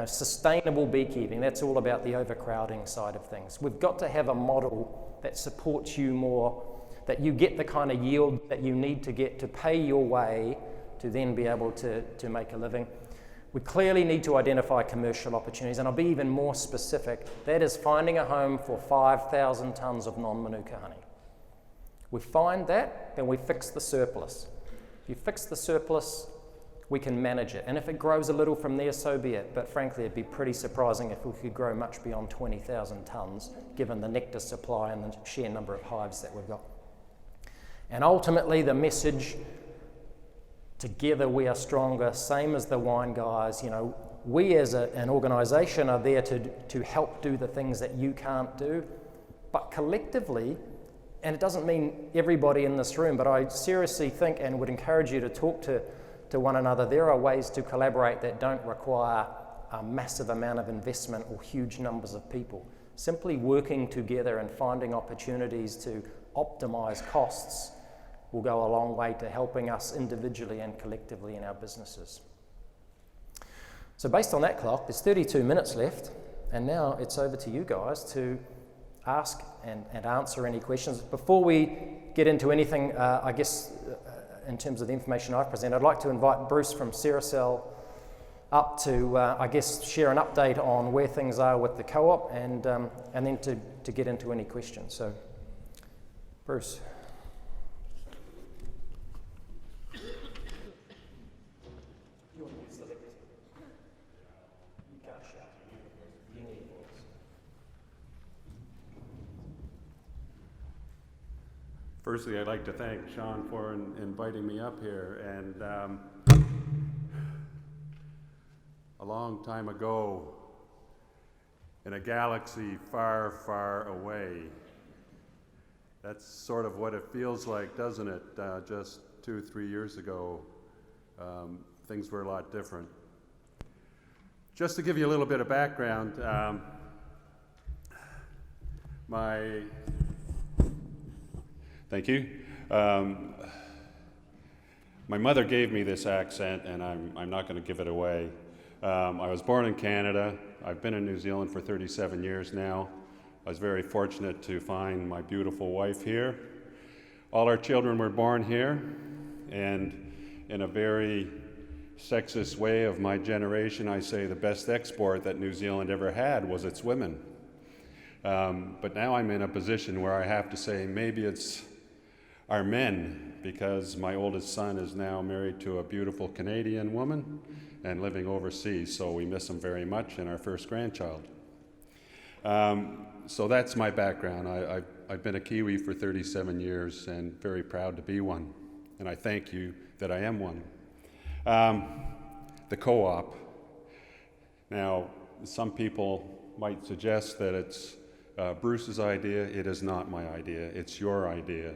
Sustainable beekeeping, that's all about the overcrowding side of things. We've got to have a model that supports you more, that you get the kind of yield that you need to get to pay your way to then be able to make a living. We clearly need to identify commercial opportunities, and I'll be even more specific. That is finding a home for 5,000 tonnes of non-Manuka honey. We find that, then we fix the surplus. If you fix the surplus, we can manage it. And if it grows a little from there, so be it. But frankly, it'd be pretty surprising if we could grow much beyond 20,000 tonnes, given the nectar supply and the sheer number of hives that we've got. And ultimately, the message, together we are stronger, same as the wine guys. We as an organisation are there to help do the things that you can't do, but collectively, and it doesn't mean everybody in this room, but I seriously think and would encourage you to talk to one another. There are ways to collaborate that don't require a massive amount of investment or huge numbers of people. Simply working together and finding opportunities to optimise costs will go a long way to helping us individually and collectively in our businesses. So based on that clock, there's 32 minutes left, and now it's over to you guys to ask and answer any questions. Before we get into anything, in terms of the information I've presented, I'd like to invite Bruce from Seracell up to, share an update on where things are with the co-op and then to get into any questions. So, Bruce. Firstly, I'd like to thank Sean for inviting me up here. And a long time ago, in a galaxy far, far away, that's sort of what it feels like, doesn't it? Just 2-3 years ago, things were a lot different. Just to give you a little bit of background, Thank you. My mother gave me this accent, and I'm not going to give it away. I was born in Canada. I've been in New Zealand for 37 years now. I was very fortunate to find my beautiful wife here. All our children were born here, and in a very sexist way of my generation, I say the best export that New Zealand ever had was its women. But now I'm in a position where I have to say maybe it's our men, because my oldest son is now married to a beautiful Canadian woman and living overseas, so we miss him very much, and our first grandchild. So that's my background. I've been a Kiwi for 37 years and very proud to be one, and I thank you that I am one. The co-op. Now, some people might suggest that it's Bruce's idea. It is not my idea. It's your idea.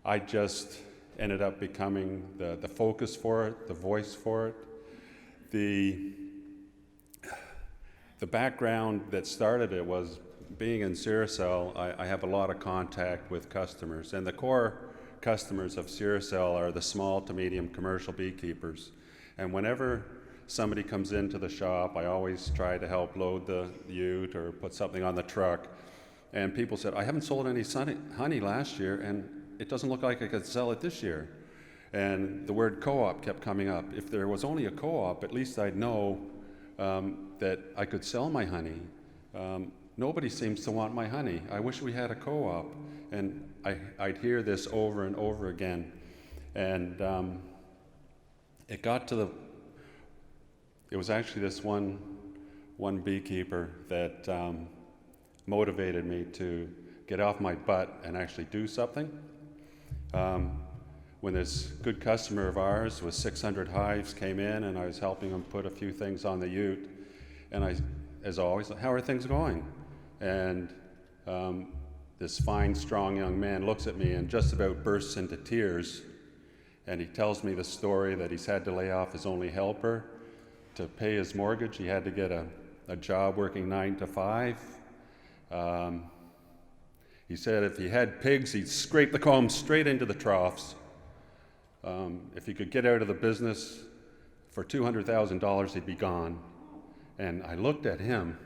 I just ended up becoming the focus for it, the voice for it. The background that started it was being in Siricel. I have a lot of contact with customers, and the core customers of Siricel are the small to medium commercial beekeepers. And whenever somebody comes into the shop, I always try to help load the ute or put something on the truck. And people said, I haven't sold any honey last year, and it doesn't look like I could sell it this year. And the word co-op kept coming up. If there was only a co-op, at least I'd know that I could sell my honey. Nobody seems to want my honey. I wish we had a co-op. And I'd hear this over and over again. And it got to it was actually this one beekeeper that motivated me to get off my butt and actually do something. When this good customer of ours with 600 hives came in, and I was helping him put a few things on the ute, and I, as always, how are things going? And this fine, strong young man looks at me and just about bursts into tears, and he tells me the story that he's had to lay off his only helper to pay his mortgage. He had to get a job working 9 to 5. He said if he had pigs, he'd scrape the comb straight into the troughs. If he could get out of the business for $200,000, he'd be gone. And I looked at him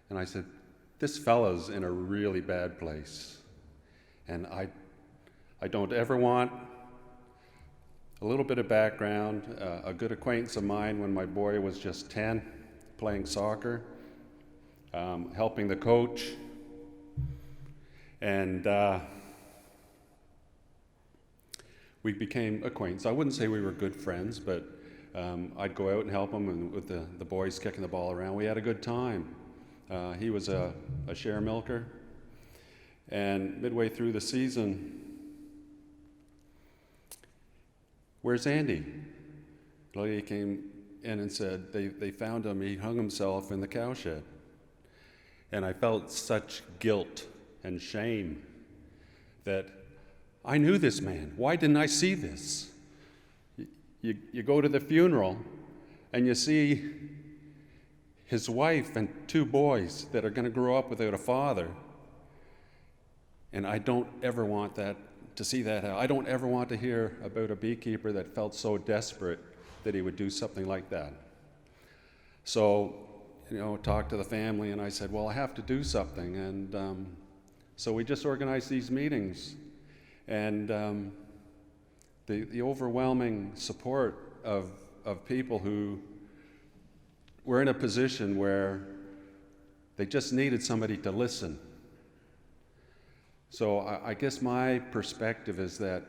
and I said, this fella's in a really bad place. And I don't ever want a little bit of background. A good acquaintance of mine when my boy was just 10, playing soccer, helping the coach, and we became acquaintances. I wouldn't say we were good friends, but I'd go out and help him, and with the boys kicking the ball around, we had a good time. He was a share milker, and midway through the season, where's Andy? The lady came in and said they found him, he hung himself in the cowshed. And I felt such guilt and shame that I knew this man. Why didn't I see this? You go to the funeral and you see his wife and 2 boys that are going to grow up without a father. And I don't ever want to see that. I don't ever want to hear about a beekeeper that felt so desperate that he would do something like that. So, talked to the family, and I said, well, I have to do something. And so we just organized these meetings. And the overwhelming support of people who were in a position where they just needed somebody to listen. So I guess my perspective is that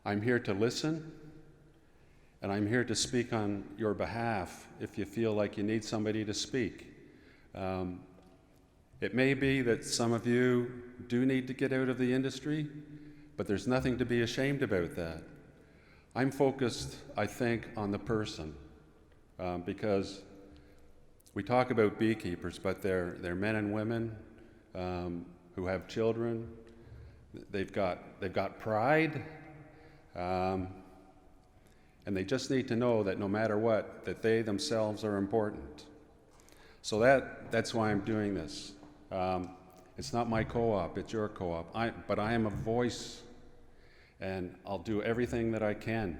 I'm here to listen, and I'm here to speak on your behalf if you feel like you need somebody to speak. It may be that some of you do need to get out of the industry, but there's nothing to be ashamed about that. I'm focused, I think, on the person, because we talk about beekeepers, but they're men and women who have children. They've got pride, and they just need to know that no matter what, that they themselves are important. So that's why I'm doing this. It's not my co-op, it's your co-op. But I am a voice, and I'll do everything that I can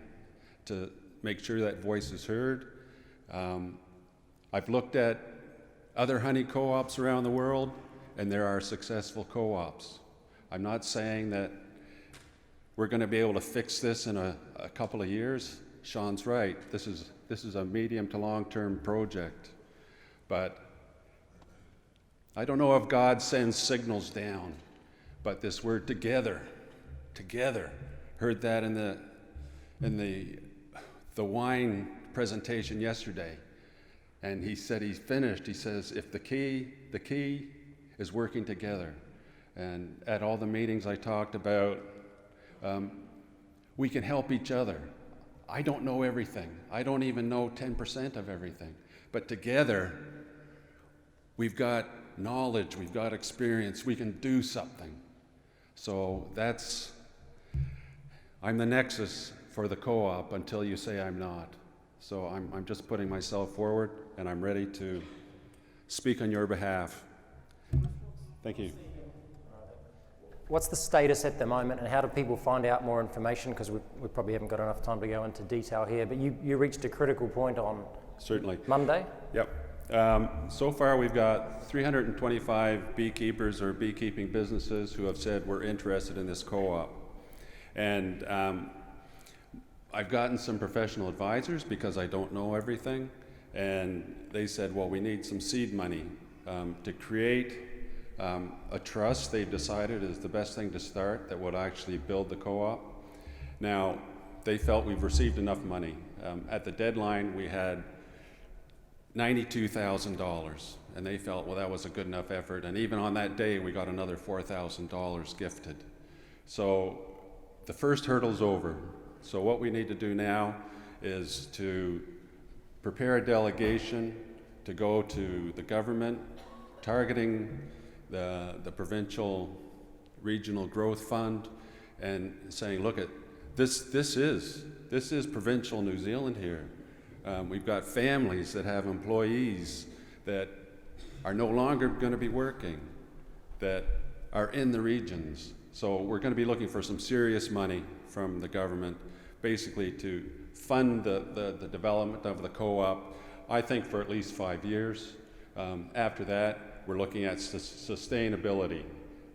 to make sure that voice is heard. I've looked at other honey co-ops around the world, and there are successful co-ops. I'm not saying that we're going to be able to fix this in a couple of years. Sean's right. This is a medium to long-term project. But I don't know if God sends signals down, but this word together, heard that in the wine presentation yesterday. And he said he's finished. He says, if the key is working together. And at all the meetings I talked about, we can help each other. I don't know everything. I don't even know 10% of everything. But together, we've got knowledge, we've got experience, we can do something. So I'm the nexus for the co-op until you say I'm not. So I'm just putting myself forward, and I'm ready to speak on your behalf. Thank you. What's the status at the moment, and how do people find out more information? Because we probably haven't got enough time to go into detail here, but you reached a critical point on Certainly. Monday? Yep. So far we've got 325 beekeepers or beekeeping businesses who have said we're interested in this co-op. And I've gotten some professional advisors because I don't know everything, and they said, well, we need some seed money to create a trust. They've decided is the best thing to start that would actually build the co-op. Now, they felt we've received enough money. At the deadline, we had $92,000, and they felt, well, that was a good enough effort. And even on that day, we got another $4,000 gifted. So the first hurdle's over. So what we need to do now is to prepare a delegation to go to the government, targeting the provincial regional growth fund, and saying, look at this is provincial New Zealand here. We've got families that have employees that are no longer going to be working, that are in the regions. So we're going to be looking for some serious money from the government, basically to fund the development of the co-op, I think for at least 5 years. After that, we're looking at sustainability.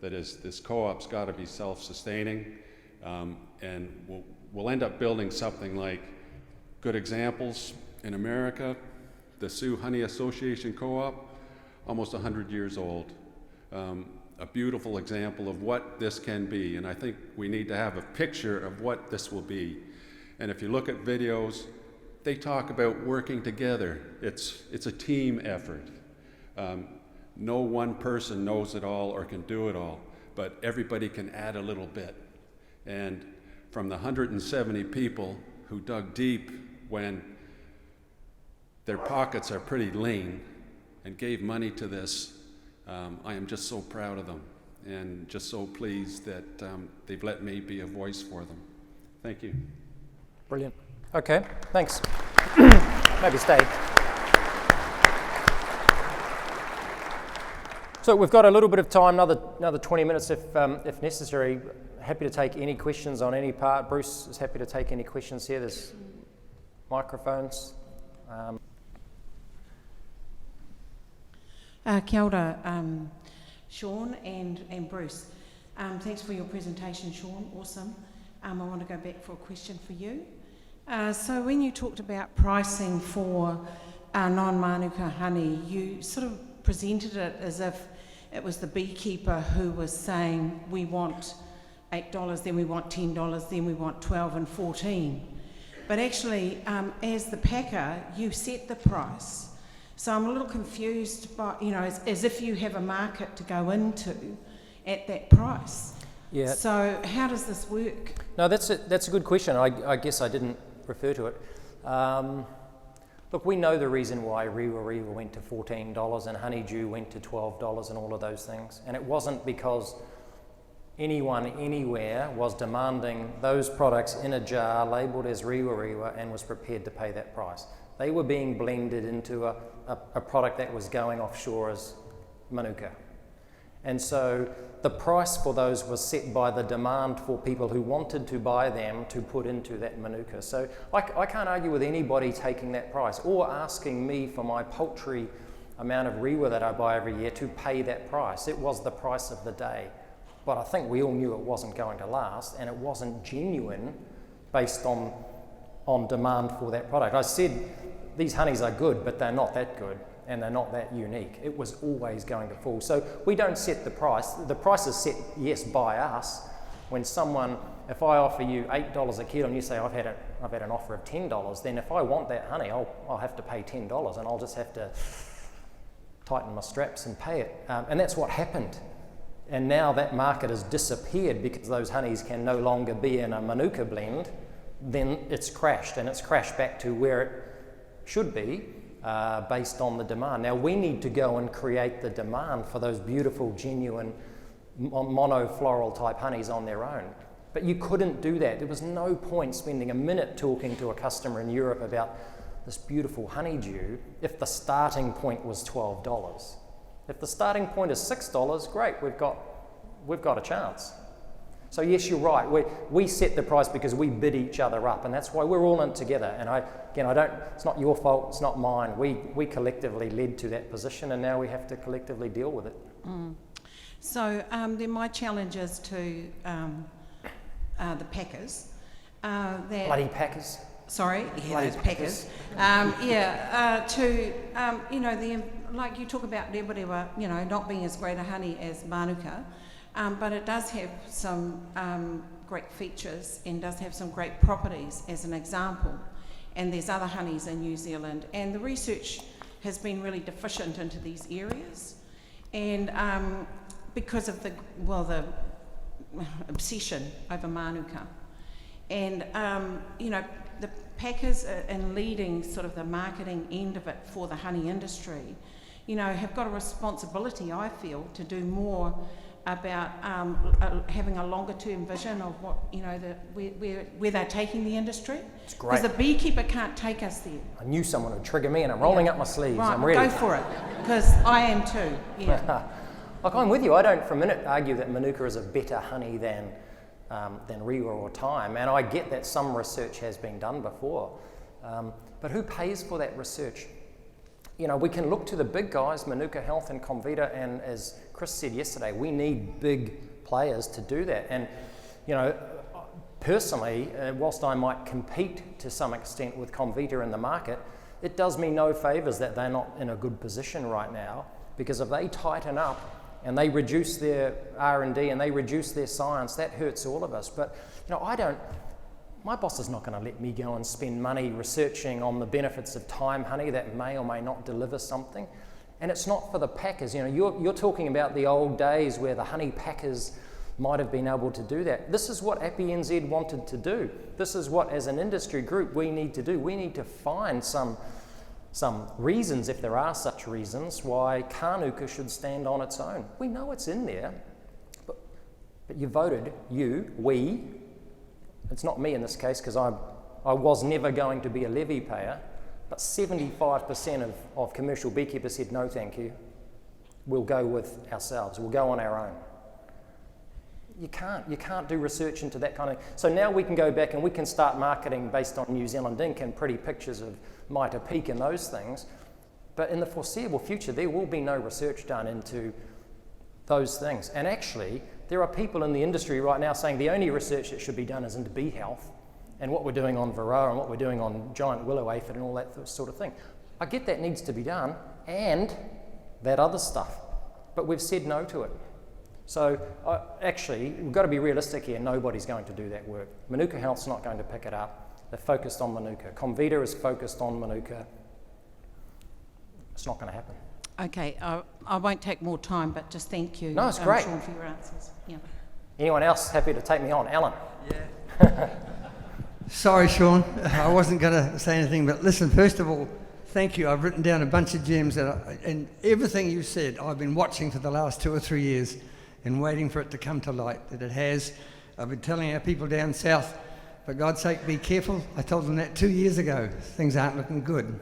That is, this co-op's got to be self-sustaining, and we'll end up building something like, good examples in America, the Sioux Honey Association Co-op, almost 100 years old. A beautiful example of what this can be, and I think we need to have a picture of what this will be. And if you look at videos, they talk about working together. It's a team effort. No one person knows it all or can do it all, but everybody can add a little bit. And from the 170 people who dug deep when their pockets are pretty lean and gave money to this, I am just so proud of them and just so pleased that they've let me be a voice for them. Thank you. Brilliant. Okay, thanks. Maybe stay. So we've got a little bit of time, another 20 minutes if necessary. Happy to take any questions on any part. Bruce is happy to take any questions here. There's microphones. Kia ora, Sean and Bruce. Thanks for your presentation, Sean. Awesome. I want to go back for a question for you. So when you talked about pricing for non-Mānuka honey, you sort of presented it as if it was the beekeeper who was saying, we want $8, then we want $10, then we want 12 and 14. But actually, as the packer, you set the price. So I'm a little confused by, as if you have a market to go into at that price. Yeah. So how does this work? No, that's a good question. I guess I didn't refer to it. Look, we know the reason why Rewa went to $14 and Honeydew went to $12 and all of those things. And it wasn't because anyone anywhere was demanding those products in a jar labelled as Rewa and was prepared to pay that price. They were being blended into a product that was going offshore as Manuka. And so the price for those was set by the demand for people who wanted to buy them to put into that Manuka. So I can't argue with anybody taking that price or asking me for my paltry amount of Rewa that I buy every year to pay that price. It was the price of the day. But I think we all knew it wasn't going to last, and it wasn't genuine based on demand for that product. I said these honeys are good, but they're not that good. And they're not that unique. It was always going to fall. So we don't set the price. The price is set, yes, by us. When if I offer you $8 a kilo and you say I've had an offer of $10, then if I want that honey, I'll have to pay $10 and I'll just have to tighten my straps and pay it. And that's what happened. And now that market has disappeared because those honeys can no longer be in a Manuka blend. Then it's crashed, and it's crashed back to where it should be. Based on the demand. Now we need to go and create the demand for those beautiful, genuine, monofloral type honeys on their own. But you couldn't do that. There was no point spending a minute talking to a customer in Europe about this beautiful honeydew if the starting point was $12. If the starting point is $6, great, we've got a chance. So yes, you're right. We set the price because we bid each other up, and that's why we're all in together. And it's not your fault, it's not mine. We collectively led to that position, and now we have to collectively deal with it. So then my challenge is to the packers. Bloody packers. Sorry, Bloody those packers. Like you talk about Rewa, not being as great a honey as Manuka. But it does have some great features and does have some great properties as an example. And there's other honeys in New Zealand. And the research has been really deficient into these areas. And because of the obsession over Manuka. And, the packers in leading sort of the marketing end of it for the honey industry, have got a responsibility, I feel, to do more about having a longer term vision of what, where they're taking the industry. It's great. Because the beekeeper can't take us there. I knew someone would trigger me and I'm rolling up my sleeves. Right, I'm ready. go for it, because I am too. Yeah. Look, I'm with you. I don't for a minute argue that Manuka is a better honey than Rewa or Thyme, and I get that some research has been done before. But who pays for that research? We can look to the big guys, Manuka Health and Comvita, and as Chris said yesterday, we need big players to do that. And, personally, whilst I might compete to some extent with Comvita in the market, it does me no favours that they're not in a good position right now, because if they tighten up and they reduce their R&D and they reduce their science, that hurts all of us. But, my boss is not going to let me go and spend money researching on the benefits of Thyme honey that may or may not deliver something. And it's not for the packers. You're talking about the old days where the honey packers might have been able to do that. This is what Appy NZ wanted to do. This is what, as an industry group, we need to do. We need to find some reasons, if there are such reasons, why Kānuka should stand on its own. We know it's in there, but you voted, we. It's not me in this case, because I was never going to be a levy payer, but 75% of commercial beekeepers said, no thank you, we'll go with ourselves, we'll go on our own. You can't do research into that kind of... So now we can go back and we can start marketing based on New Zealand ink and pretty pictures of Mitre Peak and those things, but in the foreseeable future there will be no research done into those things. And actually, there are people in the industry right now saying the only research that should be done is into bee health and what we're doing on Varroa and what we're doing on giant willow aphid and all that sort of thing. I get that needs to be done, and that other stuff. but we've said no to it. So actually, we've got to be realistic here. Nobody's going to do that work. Manuka Health's not going to pick it up. They're focused on Manuka. Comvita is focused on Manuka. It's not going to happen. Okay, I won't take more time, but just thank you, No, it's great. Sean, for your answers. Yeah. Anyone else happy to take me on? Alan? Yeah. Sorry, Sean, I wasn't going to say anything, but listen, first of all, thank you. I've written down a bunch of gems, and everything you said, I've been watching for the last 2 or 3 years and waiting for it to come to light, that it has. I've been telling our people down south, for God's sake, be careful. I told them that 2 years ago. Things aren't looking good.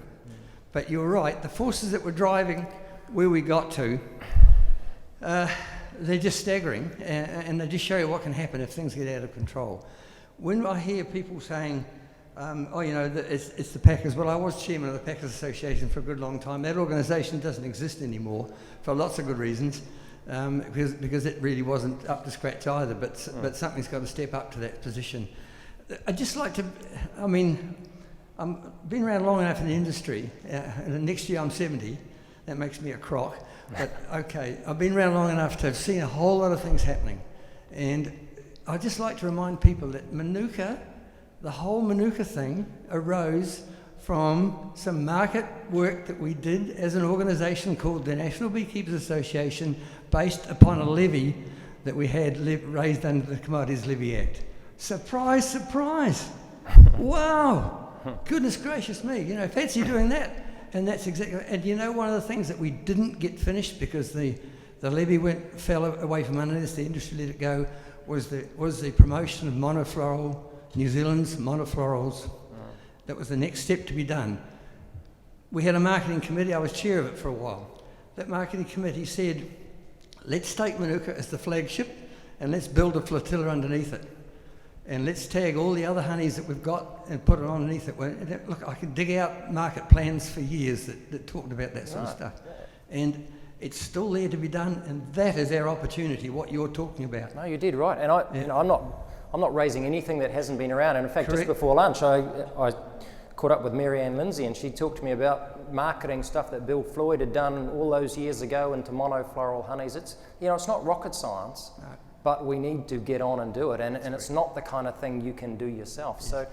But you're right, the forces that were driving where we got to, they're just staggering, and they just show you what can happen if things get out of control. When I hear people saying, it's the Packers, well, I was chairman of the Packers Association for a good long time. That organisation doesn't exist anymore for lots of good reasons, because it really wasn't up to scratch either, but something's got to step up to that position. I'd just like to, I've been around long enough in the industry, and next year I'm 70, that makes me a crock, but okay, I've been around long enough to have seen a whole lot of things happening, and I'd just like to remind people that Manuka, the whole Manuka thing arose from some market work that we did as an organisation called the National Beekeepers Association, based upon a levy that we had raised under the Commodities Levy Act. Surprise, surprise! Wow! Goodness gracious me, fancy doing that. And that's exactly, and one of the things that we didn't get finished because the levy fell away from under us, the industry let it go, was the promotion of monofloral, New Zealand's monoflorals. That was the next step to be done. We had a marketing committee, I was chair of it for a while. That marketing committee said, let's take Manuka as the flagship and let's build a flotilla underneath it. And let's tag all the other honeys that we've got and put it underneath it. Look, I could dig out market plans for years that talked about that sort of stuff. And it's still there to be done, and that is our opportunity, what you're talking about. No, you did right. And I'm not raising anything that hasn't been around. And in fact, Correct. just before lunch, I caught up with Mary Ann Lindsay, and she talked to me about marketing stuff that Bill Floyd had done all those years ago into monofloral honeys. It's not rocket science. No. But we need to get on and do it, and it's not the kind of thing you can do yourself. Yes. So,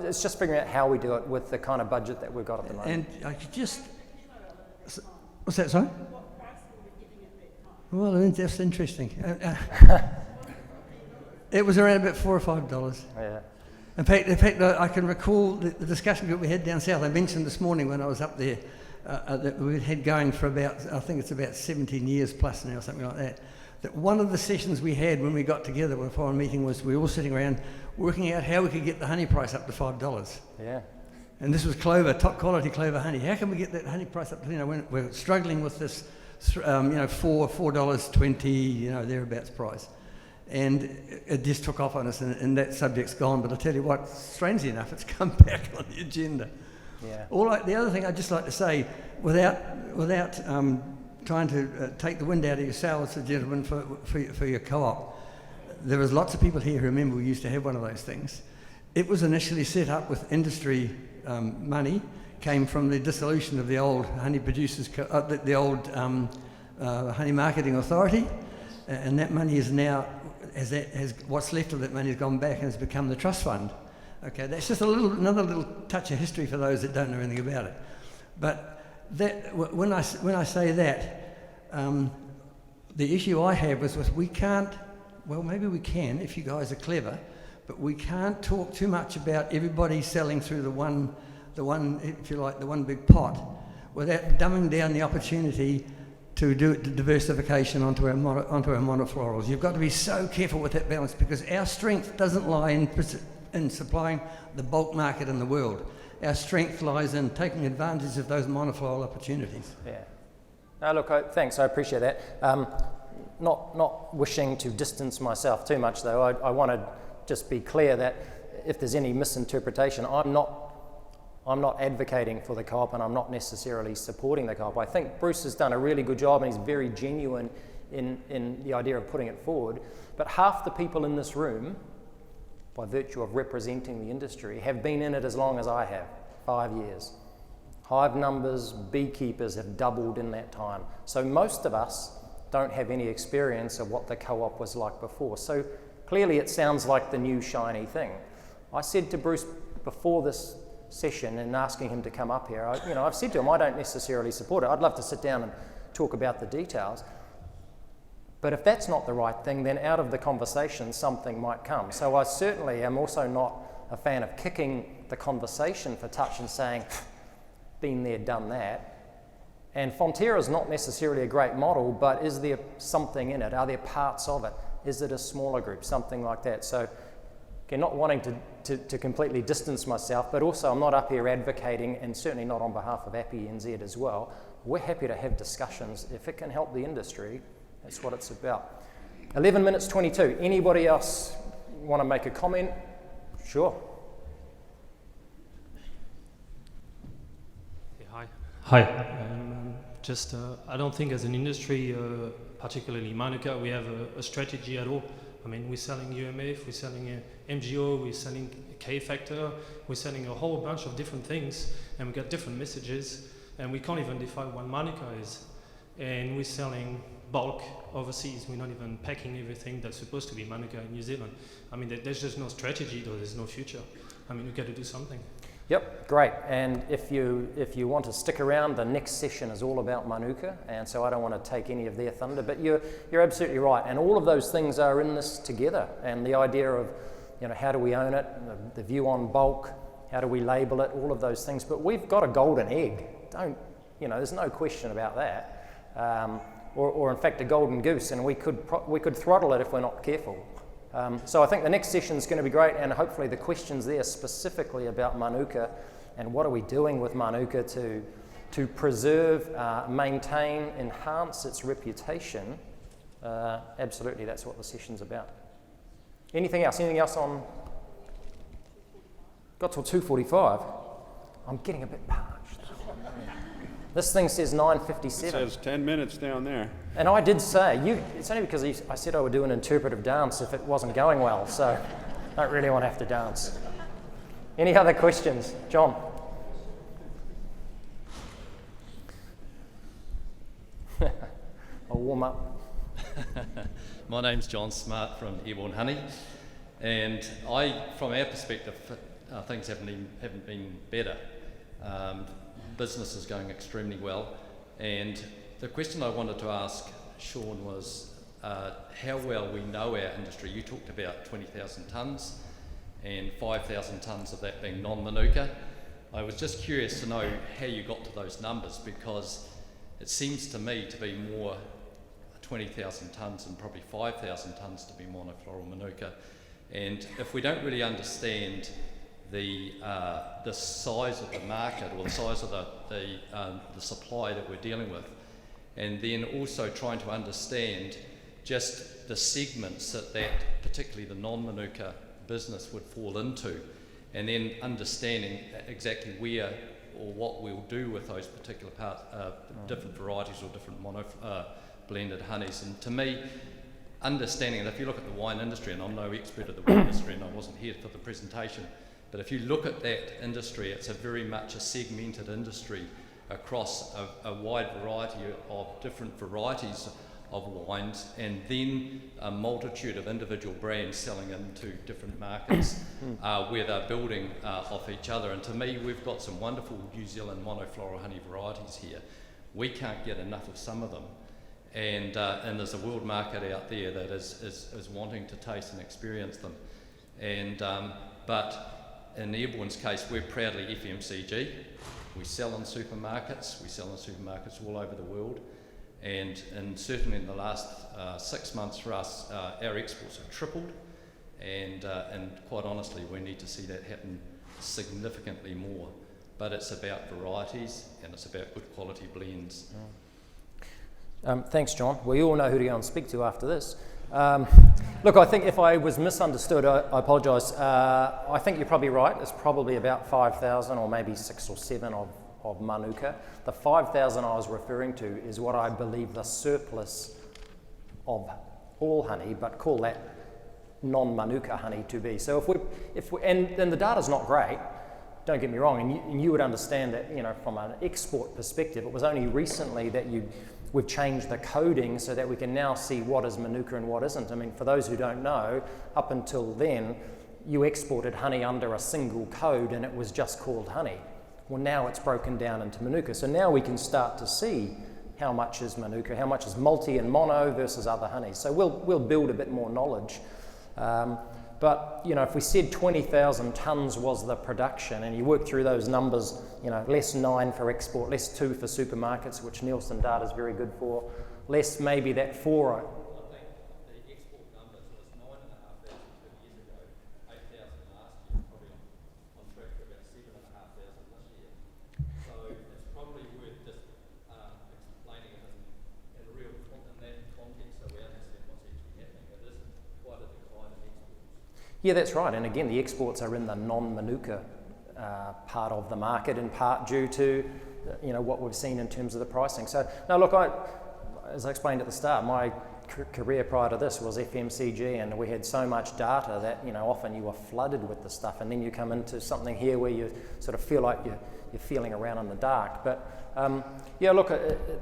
it's just figuring out how we do it with the kind of budget that we've got at the moment. And I could just... What's that, sorry? What price were you giving at that time? Well, that's interesting. It was around about $4 or $5. Yeah. In fact, I can recall the discussion group we had down south. I mentioned this morning when I was up there that we had going for about, I think it's about 17 years plus now, something like that. That one of the sessions we had when we got together for a meeting was we were all sitting around working out how we could get the honey price up to $5. Yeah. And this was clover, top quality clover honey. How can we get that honey price up to, when we're struggling with this, $4.20, thereabouts price. And it just took off on us, and that subject's gone. But I tell you what, strangely enough, it's come back on the agenda. Yeah. The other thing I'd just like to say, without trying to take the wind out of your sails, gentlemen, for your co-op. There was lots of people here who remember we used to have one of those things. It was initially set up with industry money, came from the dissolution of the old honey producers, the old honey marketing authority, and that money is now, what's left of that money has gone back and has become the trust fund. Okay, that's just another little touch of history for those that don't know anything about it. But when I say that, the issue I have is with we can't, well, maybe we can if you guys are clever, but we can't talk too much about everybody selling through the one, if you like, the one big pot, without dumbing down the opportunity to do diversification onto our monoflorals. You've got to be so careful with that balance, because our strength doesn't lie in supplying the bulk market in the world. Our strength lies in taking advantage of those monofloral opportunities. Yeah. No, look, thanks. I appreciate that. Not wishing to distance myself too much, though. I want to just be clear that if there's any misinterpretation, I'm not advocating for the co-op, and I'm not necessarily supporting the co-op. I think Bruce has done a really good job, and he's very genuine in the idea of putting it forward. But half the people in this room, by virtue of representing the industry, have been in it as long as I have, 5 years. Hive numbers, beekeepers have doubled in that time. So most of us don't have any experience of what the co-op was like before. So clearly it sounds like the new shiny thing. I said to Bruce before this session and asking him to come up here, I've said to him, I don't necessarily support it. I'd love to sit down and talk about the details. But if that's not the right thing, then out of the conversation, something might come. So I certainly am also not a fan of kicking the conversation for touch and saying, been there, done that. And Fonterra is not necessarily a great model, but is there something in it? Are there parts of it? Is it a smaller group? Something like that. So, again, not wanting to completely distance myself, but also I'm not up here advocating, and certainly not on behalf of API NZ as well. We're happy to have discussions. If it can help the industry, that's what it's about. 11 minutes 22. Anybody else want to make a comment? Sure. Hi. I don't think as an industry, particularly Manuka, we have a strategy at all. I mean, we're selling UMF, we're selling MGO, we're selling K-factor, we're selling a whole bunch of different things, and we got different messages, and we can't even define what Manuka is. And we're selling bulk overseas. We're not even packing everything that's supposed to be Manuka in New Zealand. I mean, there's just no strategy, though. There's no future. I mean, we've got to do something. Yep, great. And if you want to stick around, the next session is all about Manuka, and so I don't want to take any of their thunder, but you're absolutely right. And all of those things are in this together. And the idea of, how do we own it, the view on bulk, how do we label it, all of those things. But we've got a golden egg. There's no question about that. Or in fact, a golden goose, and we could throttle it if we're not careful. So I think the next session is going to be great, and hopefully the questions there specifically about Manuka and what are we doing with Manuka to preserve, maintain, enhance its reputation. Absolutely, that's what the session's about. Anything else? Anything else on? Got till 2:45. I'm getting a bit parched. This thing says 9:57. It says 10 minutes down there. And I did say, it's only because I said I would do an interpretive dance if it wasn't going well, so I don't really want to have to dance. Any other questions? John? I'll warm up. My name's John Smart from Airborne Honey, and from our perspective, things haven't been better. Business is going extremely well, and the question I wanted to ask Sean was how well we know our industry. You talked about 20,000 tonnes and 5,000 tonnes of that being non-Manuka. I was just curious to know how you got to those numbers, because it seems to me to be more 20,000 tonnes and probably 5,000 tonnes to be monofloral Manuka. And if we don't really understand the size of the market, or the size of the supply that we're dealing with, and then also trying to understand just the segments that particularly the non-Manuka business would fall into, and then understanding exactly where or what we'll do with those particular different varieties or different blended honeys. And to me, understanding, and if you look at the wine industry, and I'm no expert at the wine industry and I wasn't here for the presentation, but if you look at that industry, it's a very much a segmented industry across a wide variety of different varieties of wines, and then a multitude of individual brands selling into different markets where they're building off each other. And to me, we've got some wonderful New Zealand monofloral honey varieties here. We can't get enough of some of them, and there's a world market out there that is wanting to taste and experience them. And but in Airborne's case, we're proudly FMCG. We sell in supermarkets. We sell in supermarkets all over the world. And certainly in the last 6 months for us, our exports have tripled. And quite honestly, we need to see that happen significantly more. But it's about varieties, and it's about good quality blends. Thanks, John. We all know who to go and speak to after this. Look, I think if I was misunderstood, I apologise. I think you're probably right. It's probably about 5,000 or maybe 6 or 7 of Manuka. The 5,000 I was referring to is what I believe the surplus of all honey, but call that non-Manuka honey to be. So if we and then the data's not great, don't get me wrong, and you would understand that, from an export perspective, it was only recently that we've changed the coding so that we can now see what is Manuka and what isn't. I mean, for those who don't know, up until then, you exported honey under a single code and it was just called honey. Well, now it's broken down into Manuka. So now we can start to see how much is Manuka, how much is multi and mono versus other honeys. So we'll build a bit more knowledge. But, you know, if we said 20,000 tonnes was the production and you work through those numbers, you know, less 9 for export, less 2 for supermarkets, which Nielsen data is very good for, less maybe that 4. Yeah, that's right. And again, the exports are in the non-Manuka part of the market, in part due to, you know, what we've seen in terms of the pricing. So, no, look, as I explained at the start, my career prior to this was FMCG, and we had so much data that, you know, often you were flooded with the stuff, and then you come into something here where you sort of feel like you're feeling around in the dark. But yeah, look,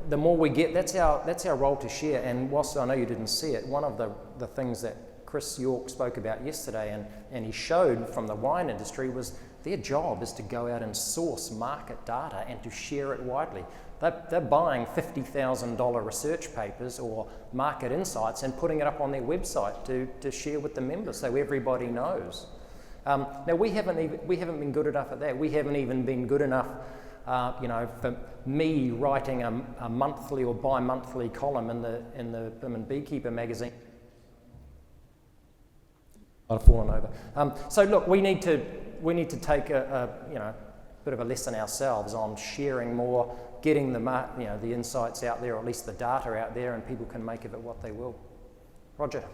the more we get, that's our role to share. And whilst I know you didn't see it, one of the things that Chris York spoke about yesterday, and he showed from the wine industry, was their job is to go out and source market data and to share it widely. They're buying $50,000 research papers or market insights and putting it up on their website to share with the members so everybody knows. Now we haven't been good enough at that. We haven't even been good enough, you know, for me writing a monthly or bi-monthly column in the Women Beekeeper magazine. I've fallen over. So look, we need to take a you know, bit of a lesson ourselves on sharing more, getting the insights out there, or at least the data out there, and people can make of it what they will. Roger.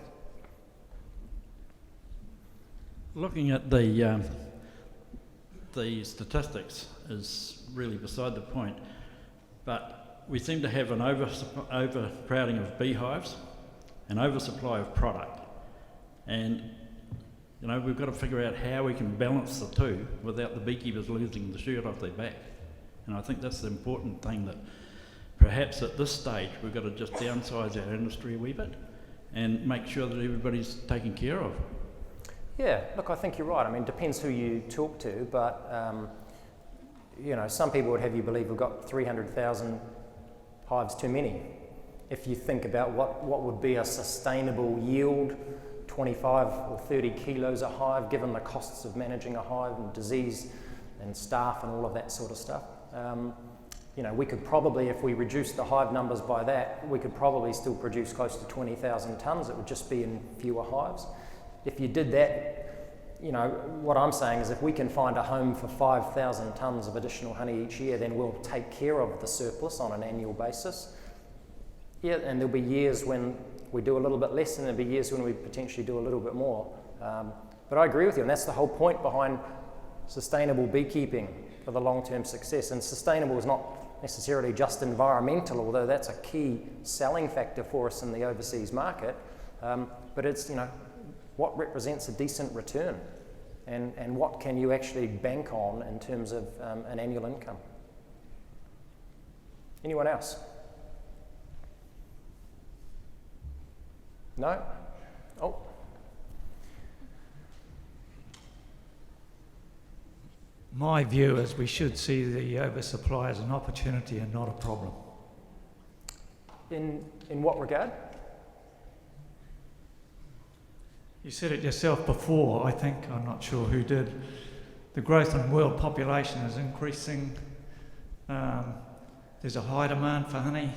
Looking at the statistics is really beside the point, but we seem to have an overcrowding of beehives, an oversupply of product, and you know, we've got to figure out how we can balance the two without the beekeepers losing the shirt off their back. And I think that's the important thing, that perhaps at this stage we've got to just downsize our industry a wee bit and make sure that everybody's taken care of. Yeah, look, I think you're right. I mean, it depends who you talk to, but you know, some people would have you believe we've got 300,000 hives too many. If you think about what would be a sustainable yield, 25 or 30 kilos a hive, given the costs of managing a hive and disease and staff and all of that sort of stuff. You know, we could probably, if we reduced the hive numbers by that, we could probably still produce close to 20,000 tonnes. It would just be in fewer hives. If you did that, you know, what I'm saying is if we can find a home for 5,000 tonnes of additional honey each year, then we'll take care of the surplus on an annual basis. Yeah, and there'll be years when we do a little bit less, and there'll be years when we potentially do a little bit more. But I agree with you, and that's the whole point behind sustainable beekeeping for the long-term success. And sustainable is not necessarily just environmental, although that's a key selling factor for us in the overseas market. But it's, you know, what represents a decent return, and what can you actually bank on in terms of an annual income. Anyone else? No? Oh. My view is we should see the oversupply as an opportunity and not a problem. In what regard? You said it yourself before, I think, I'm not sure who did. The growth in world population is increasing. There's a high demand for honey.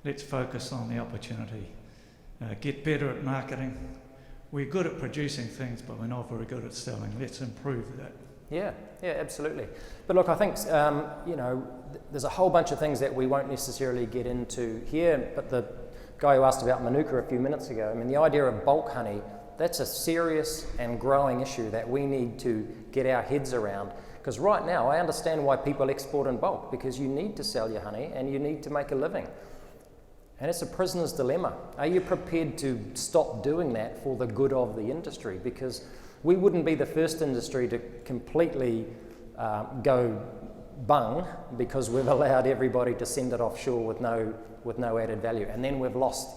Let's focus on the opportunity. Get better at marketing. We're good at producing things, but we're not very good at selling. Let's improve that. Yeah, absolutely. But look, I think, you know, there's a whole bunch of things that we won't necessarily get into here, but the guy who asked about Manuka a few minutes ago, I mean, the idea of bulk honey, that's a serious and growing issue that we need to get our heads around. Because right now, I understand why people export in bulk, because you need to sell your honey and you need to make a living. And it's a prisoner's dilemma. Are you prepared to stop doing that for the good of the industry? Because we wouldn't be the first industry to completely go bung because we've allowed everybody to send it offshore with no added value, and then we've lost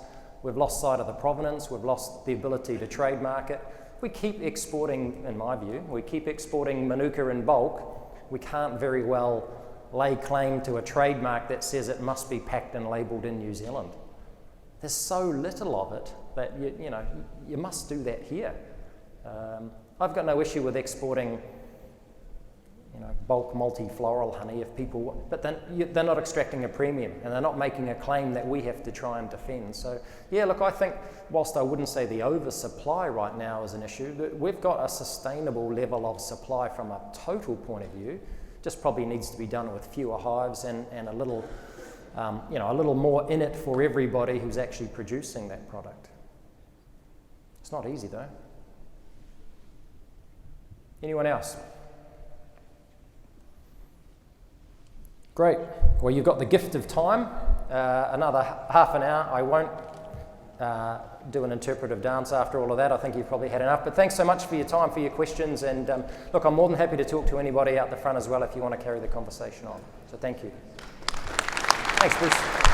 sight of the provenance. We've lost the ability to trademark it. We keep exporting, in my view, Manuka in bulk. We can't very well lay claim to a trademark that says it must be packed and labelled in New Zealand. There's so little of it that you must do that here. I've got no issue with exporting bulk multi-floral honey if people, but then they're not extracting a premium and they're not making a claim that we have to try and defend. So yeah, look, I think whilst I wouldn't say the oversupply right now is an issue, we've got a sustainable level of supply from a total point of view. Just probably needs to be done with fewer hives and a little more in it for everybody who's actually producing that product. It's not easy though. Anyone else? Great. Well, you've got the gift of time. Another half an hour. I won't do an interpretive dance after all of that. I think you've probably had enough. But thanks so much for your time, for your questions. And look, I'm more than happy to talk to anybody out the front as well if you want to carry the conversation on. So thank you. Thanks, Bruce.